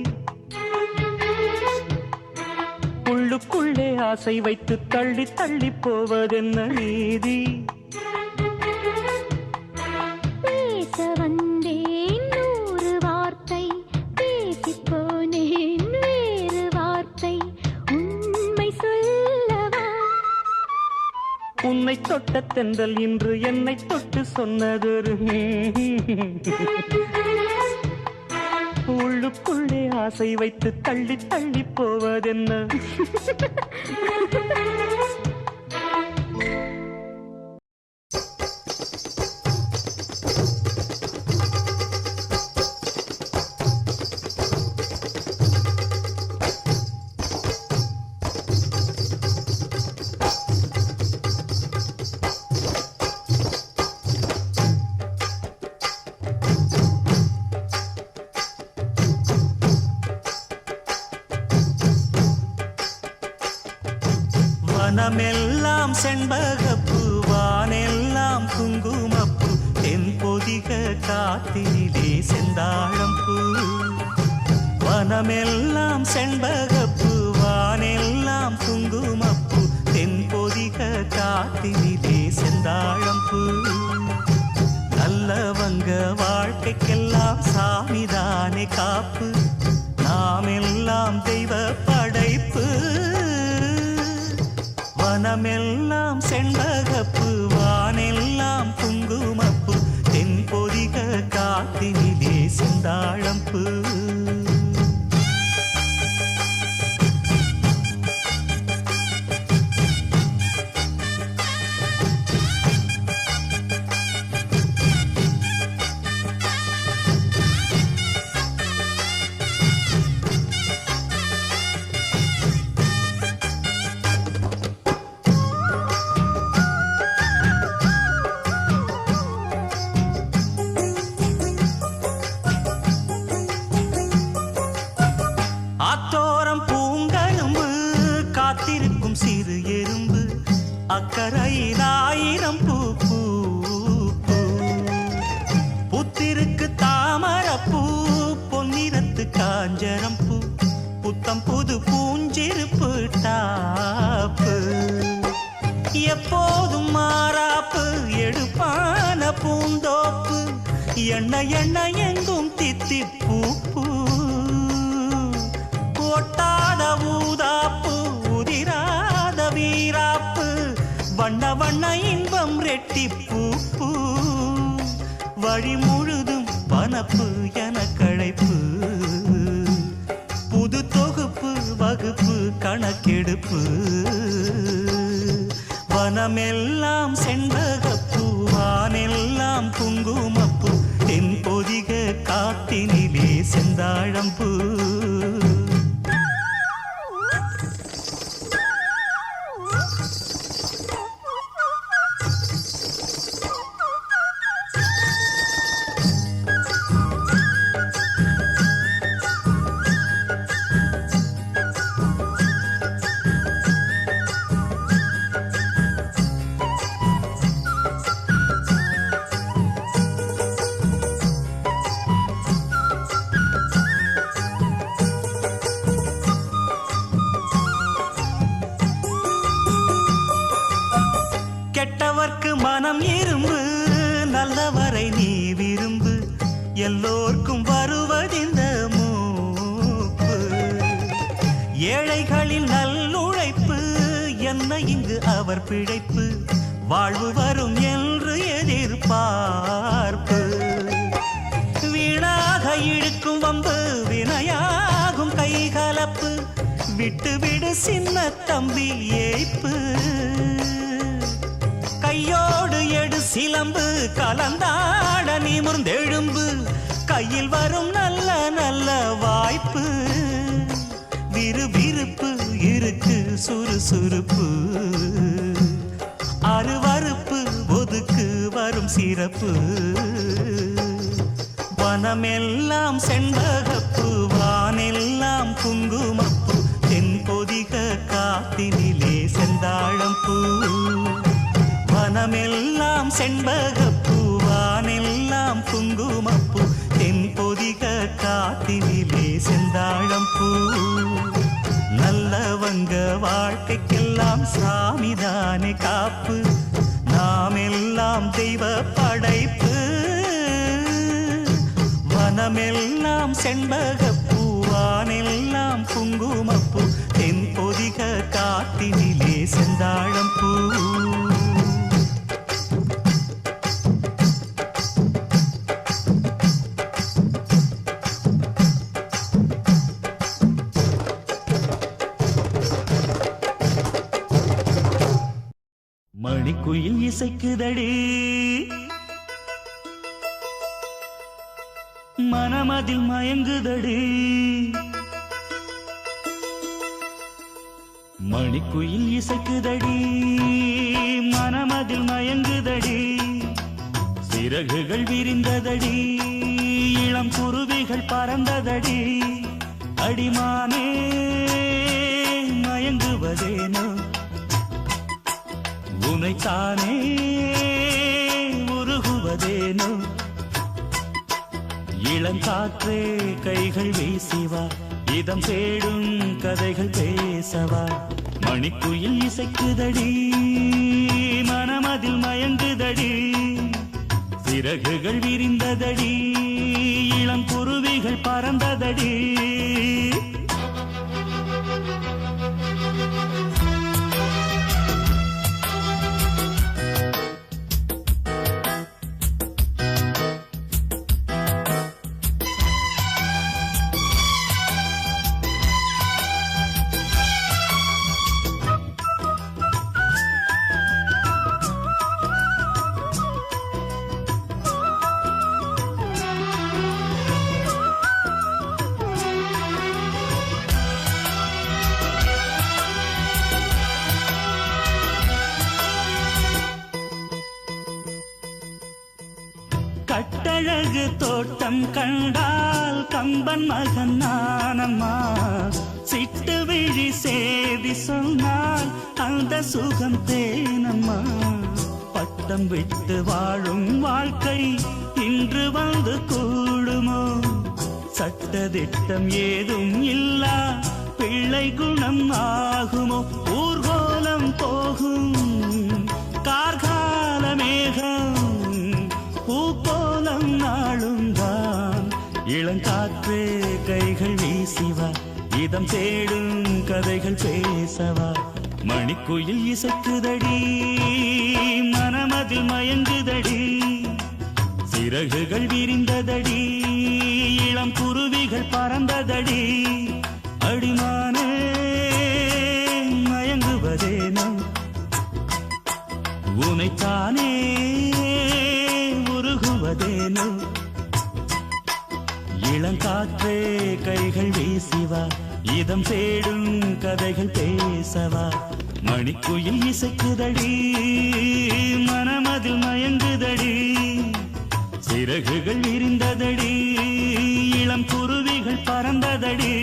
உள்ளுக்குள்ளே ஆசை வைத்து தள்ளி தள்ளி போவதென்ன நீதி? பேச வந்தேன் 100 வார்த்தை, பேசிப் போனேன் வேறு வார்த்தை, உண்மை சொல்லவா? உன்னை தொட்ட தென்றல் இன்று என்னை தொட்டு சொன்னதொரு உள்ளுக்குள்ளே ஆசை வைத்து தள்ளி தள்ளி போவதென்ன? வனமெல்லாம் செண்பகப்பூ, வானெல்லாம் குங்குமப்பூ, தென்பொதிக காத்தினிலே செந்தாழம்பூ. வனமெல்லாம் செண்பகப்பூ, வானெல்லாம் குங்குமப்பூ, தென்பொதிக காத்தினிலே செந்தாழம்பூ. நல்லவங்க வாழ்க்கைக்கெல்லாம் சாமிதானே காப்பு, நாமெல்லாம் தெய்வ படைப்பு. வனமெல்லாம் செண்பகப்பூ, வானெல்லாம் குங்குமப்பூ, தென்பொதிக காத்தினிலே செந்தாழம்பூ. அக்கரையில் ஆயிரம் பூ பூ பூ. புத்திருக்கு தாமரப்பூ பொன்னிறத்து காஞ்சரம் பூ புத்தம் புது பூஞ்சிருப்பு டாப்பு எப்போதும் மாறாப்பு எடுப்பான பூந்தோப்பு எண்ண எண்ண எங்கும் தித்திப்பூ பூ ஒட்டாத ஊதாப்பு உதிராத வீராப்பு வண்ண வண்ண இன்பம் ரெட்டிப்பூ பூ வழி முழுதும் பனப்பு என களைப்பு புது தொகுப்பு வகுப்பு கணக்கெடுப்பு வனமெல்லாம் செண்பகப்பூ வானெல்லாம் குங்குமப்பூ தென் பொதிக காட்டினிலே செந்தாழம்பூ கெட்டவர்க்கு மனம் இரும்பு நல்லவரை நீ விரும்பு எல்லோர்க்கும் வருவதிந்த மூப்பு ஏழைகளின் நல்லுழைப்பு என்ன இங்கு அவர் பிழைப்பு வாழ்வு வரும் என்று எதிர்பார்ப்பு வீணாக இழுக்கும் வம்பு வினையாகும் கைகலப்பு விட்டு விடு சின்ன தம்பி ஏய்ப்பு கையோடு எடு சிலம்பு கலந்தாட நிமிர்ந்தெழும்பு கையில் வரும் நல்ல நல்ல வாய்ப்பு விறுவிறுப்பு இருக்கு சுறுசுறுப்பு அருவறுப்பு ஒதுக்கு வரும் சிறப்பு வனமெல்லாம் செண்பகப்பூ வானெல்லாம் குங்குமப்பூ தென் பொதிக காட்டினிலே செந்தாழம்பூ வனமெல்லாம் செண்பகப்பூ வானெல்லாம் குங்குமப்பூ தென் பொதிக காட்டினிலே செந்தாழம்பூ நல்லவங்க வாழ்க்கைக்கெல்லாம் சாமிதானே காப்பு நாம் எல்லாம் தெய்வ படைப்பு வனமெல்லாம் செண்பகப்பூ வானெல்லாம் குங்குமப்பூ தென் பொதிக காட்டினிலே செந்தாழம்பூ மணிக்குயில் இசைக்குதடி மனமதில் மயங்குதடி மணிக்குயில் இசைக்குதடி மனமதில் மயங்குதடி சிறகுகள் விரிந்ததடி இளம் குருவிகள் பறந்ததடி அடிமானே மயங்குவதேனோ உனைத்தானே உருகுவதேனோ இளங்காற்றே கைகள் வீசிவா இதம் தேடும் கதைகள் பேசவா மணிக்குயில் இசைக்குதடி மனமதில் மயங்குதடி சிறகுகள் விரிந்ததடி இளம் குருவிகள் பறந்ததடி கட்டழகு தோட்டம் கண்டால் கம்பன் மகன் நானம்மா சிட்டு விழி சேதி சொன்னால் அந்த சுகம் தேனம்மா. பட்டம் விட்டு வாழும் வாழ்க்கை இன்று வந்து கூடுமோ? சட்டதிட்டம் ஏதும் இல்லா பிள்ளை குணம் ஆகுமோ? ஊர்கோலம் போகும் கார்கால மேகம் பூக்கோலம் நாளும் தான். இளங்காற்றே கைகள் வீசிவா, இதம் தேடும் கதைகள் பேசவா. மணிக்குயில் இசைக்குதடி, மனமதில் மயங்குதடி. சிறகுகள் விரிந்ததடி, இளம் குருவிகள் பறந்ததடி. அடிமானே மயங்குவதேனோ, உனைத்தானே உருகுவதேனோ. இளங்காற்றே கைகள் வீசிவா, இதம் தேடும் கதைகள் பேசவா. மணிக்குயில் இசைக்குதடி, மனமதில் மயங்குதடி. சிறகுகள் விரிந்ததடி, இளம் குருவிகள் பறந்ததடி.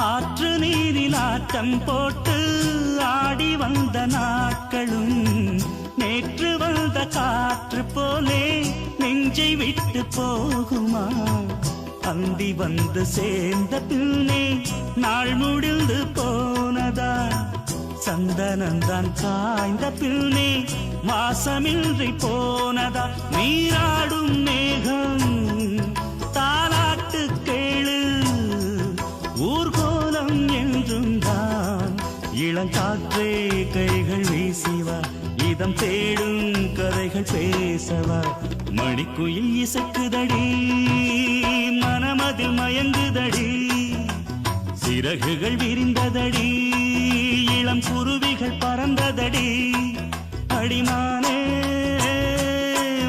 ஆற்று நீரில் ஆட்டம் போட்டு ஆடி வந்த நாட்களும் நேற்று வந்த காற்று போலே நெஞ்சை விட்டு போகுமா? அந்தி வந்து சேர்ந்த பின்னே நாள் முடிந்து போனதா? சந்தனந்தான் காய்ந்த பின்னே மாசமின்றி போனதா? நீராடும் மேகம் தாலாட்டு கேளு, ஊர்கோலம் என்றும் தான். இளங்காற்றே கைகள் வீசிவா, இதம் தேடும் கதைகள் பேசவா. மணிக்குயில் இசைக்குதடி, மனமதில் மயங்குதடி. சிறகுகள் விரிந்ததடி, இளம் குருவிகள் பறந்ததடி. அடிமானே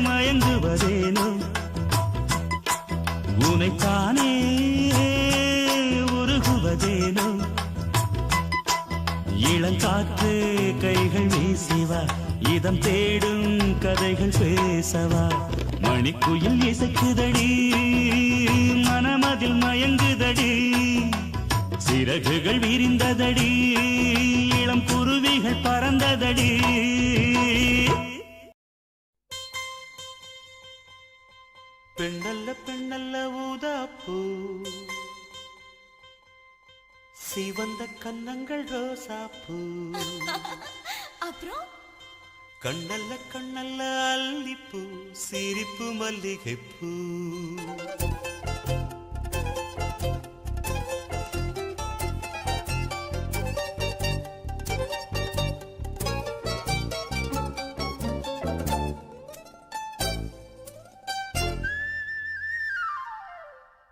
மயங்குவதேனோ, உனைத்தானே உருகுவதேனோ. இளங்காற்று கைகள் வீசிவா, இதம் தேடும் கதைகள் பேசவா. மணிக்குயில் இசைக்குதடி, மனமதில் மயங்குதடி. சிறகுகள் விரிந்ததடி, இளம் குருவிகள் பறந்ததடி. பெண்ணல்ல பெண்ணல்ல ஊதாப்பூ, சிவந்த கன்னங்கள் ரோசாப்பூ. அப்புறம் கண்ணல்ல கண்ணல்ல அல்லிப்பூ, சிரிப்பு மல்லிகைப்பூ.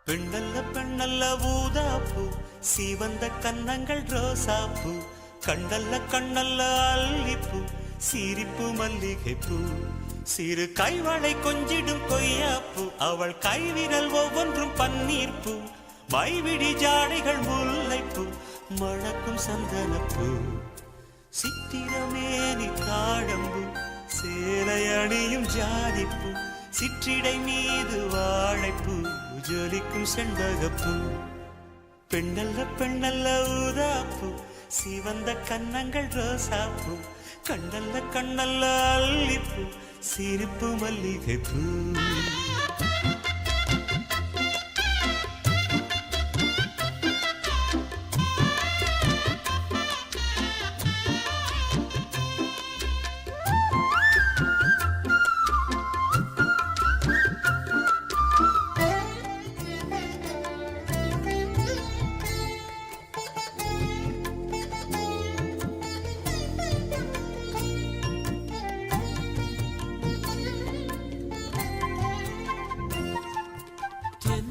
பெண்ணல்ல பெண்ணல்ல ஊதாப்பூ, சிவந்த கன்னங்கள் ரோசாப்பூ. கண்ணல்ல கண்ணல்ல அல்லிப்பூ, சிரிப்பு மல்லிகைப்பூ. சிறு கைவளை கொஞ்சிடும் கொய்யாப்பூ, அவள் கைவிரல் ஒவ்வொன்றும் பன்னீர்ப்பூ. மைவிடி ஜாடைகள் முல்லைப்பூ, மணக்கும் சந்தனப்பூ. சித்திரமேனி தாழம்பூ, சேலை அணியும் ஜாதிப்பூ. சிற்றிடை மீது வாழைப்பூ, ஜொலிக்கும் செண்பகப்பூ. பெண்ணல்ல பெண்ணல்ல ஊதாப்பூ, சிவந்த கன்னங்கள் ரோசாப்பூ. கண்ணல்ல கண்ணல்ல அல்லிப்பூ, சிரிப்பு மல்லிகைப்பூ.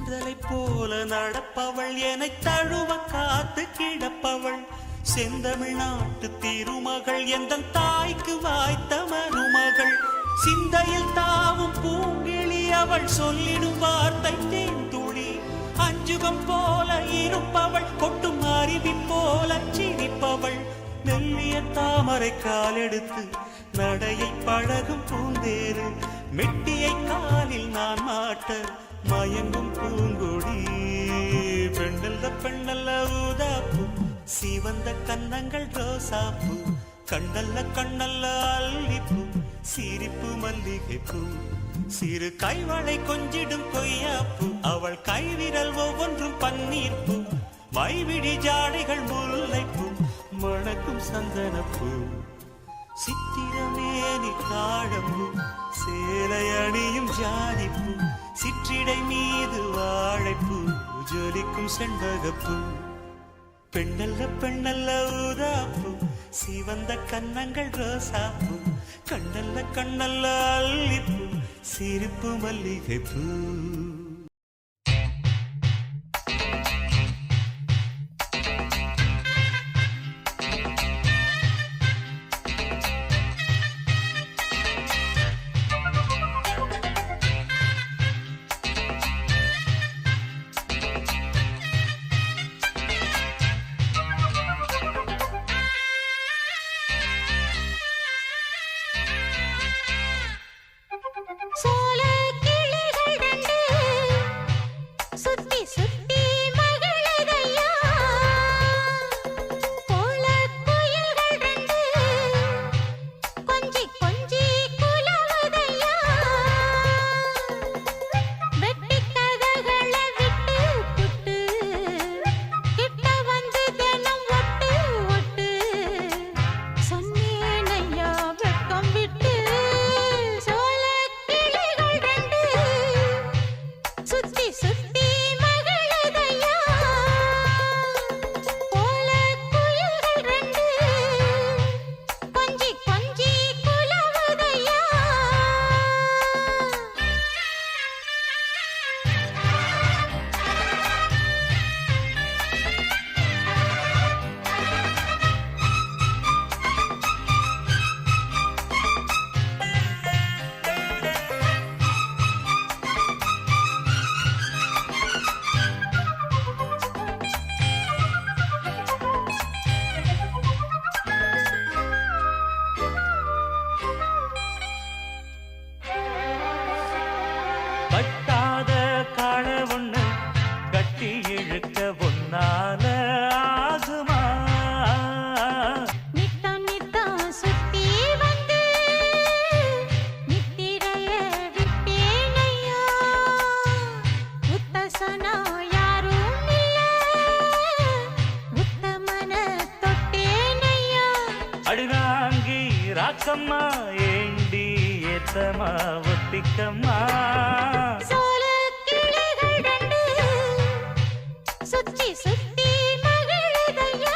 தென்றலை போல நடப்பவள் என்னை தழுவ காத்து கிடப்பவள் செந்தமிழ்நாட்டு திருமகள் எந்த தாய்க்கு வாய்த்த மருமகள் சிந்தையில் தாவும் பூங்கிழி அவள் சொல்லிடும் வார்த்தை தேந்துளி அஞ்சுகம் போல இருப்பவள் கொட்டும் அருவி போல சிரிப்பவள் மெல்லிய தாமரை காலெடுத்து நடையை பழகும் பூந்தேரு மெட்டியை காலில் நான் மாட்ட மயங்கும் பூங்கொடி பெண்ணல்ல பெண்ணல்ல ஊதாப்பு சிவந்த கன்னங்கள் ரோசாப்பூ கண்ணல்ல கண்ணல்ல அல்லிப்பூ சிரிப்பு மல்லிகைப்பூ சிறு கைவளை கொஞ்சிடும் கொய்யாப்பூ அவள் கைவிரல் ஒவ்வொன்றும் பன்னீர்ப்பூ மைவிடி ஜாடைகள் முல்லைப்பூ மணக்கும் சந்தனப்பூ சித்திரமேனி தாழம்பூ சேலை அணியும் ஜாதிப்பூ சிற்றிடை மீது வாழைப்பூ ஜொலிக்கும் செண்பகப்பூ பெண்ணல்ல பெண்ணல்ல ஊதாப்பூ சிவந்த கன்னங்கள் ரோசாப்பூ கண்ணல்ல கண்ணல்ல அல்லிப்பூ சிரிப்பு மல்லிகைப்பூ சோல கிளிகள் ரெண்டு சுத்தி சுத்தி மகளதையா கோல குயில்கள் ரெண்டு கொஞ்சி கொஞ்சி குலவதையா வெட்டி கதகளை விட்டு புட்டு கிட்ட வந்து தினம் ஒட்டு ஒட்டு சொன்னேனையா வெட்கம் விட்டு சுத்தி சுத்தி மகளதையா கோல குயில்கள் ரெண்டு கொஞ்சி கொஞ்சி குலவதையா கட்டாத காள ஒண்ணு கட்டி இழுக்க ஒன்னால ஆகுமா நித்தம் நித்தம் சுத்தி வந்து நித்திரைய விட்டேனையா உத்தசனா யாரும் இல்ல உத்தமன தொட்டேனையா அடிவாங்கி ராக்கம்மா ஏண்டி ஏத்தமா ஒத்திக்கம்மா சோல கிளிகள் ரெண்டு சுத்தி சுத்தி மகளதையா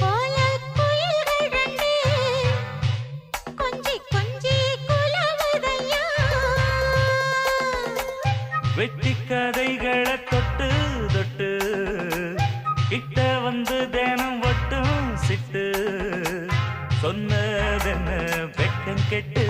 கோல குயில்கள் ரெண்டு கொஞ்சி கொஞ்சி குலவதையா வெட்டி கதைகளை தொட்டு தொட்டு கிட்ட வந்து தினம் ஒட்டும் சிட்டு சொன்னதென்ன வெக்கம் கெட்டு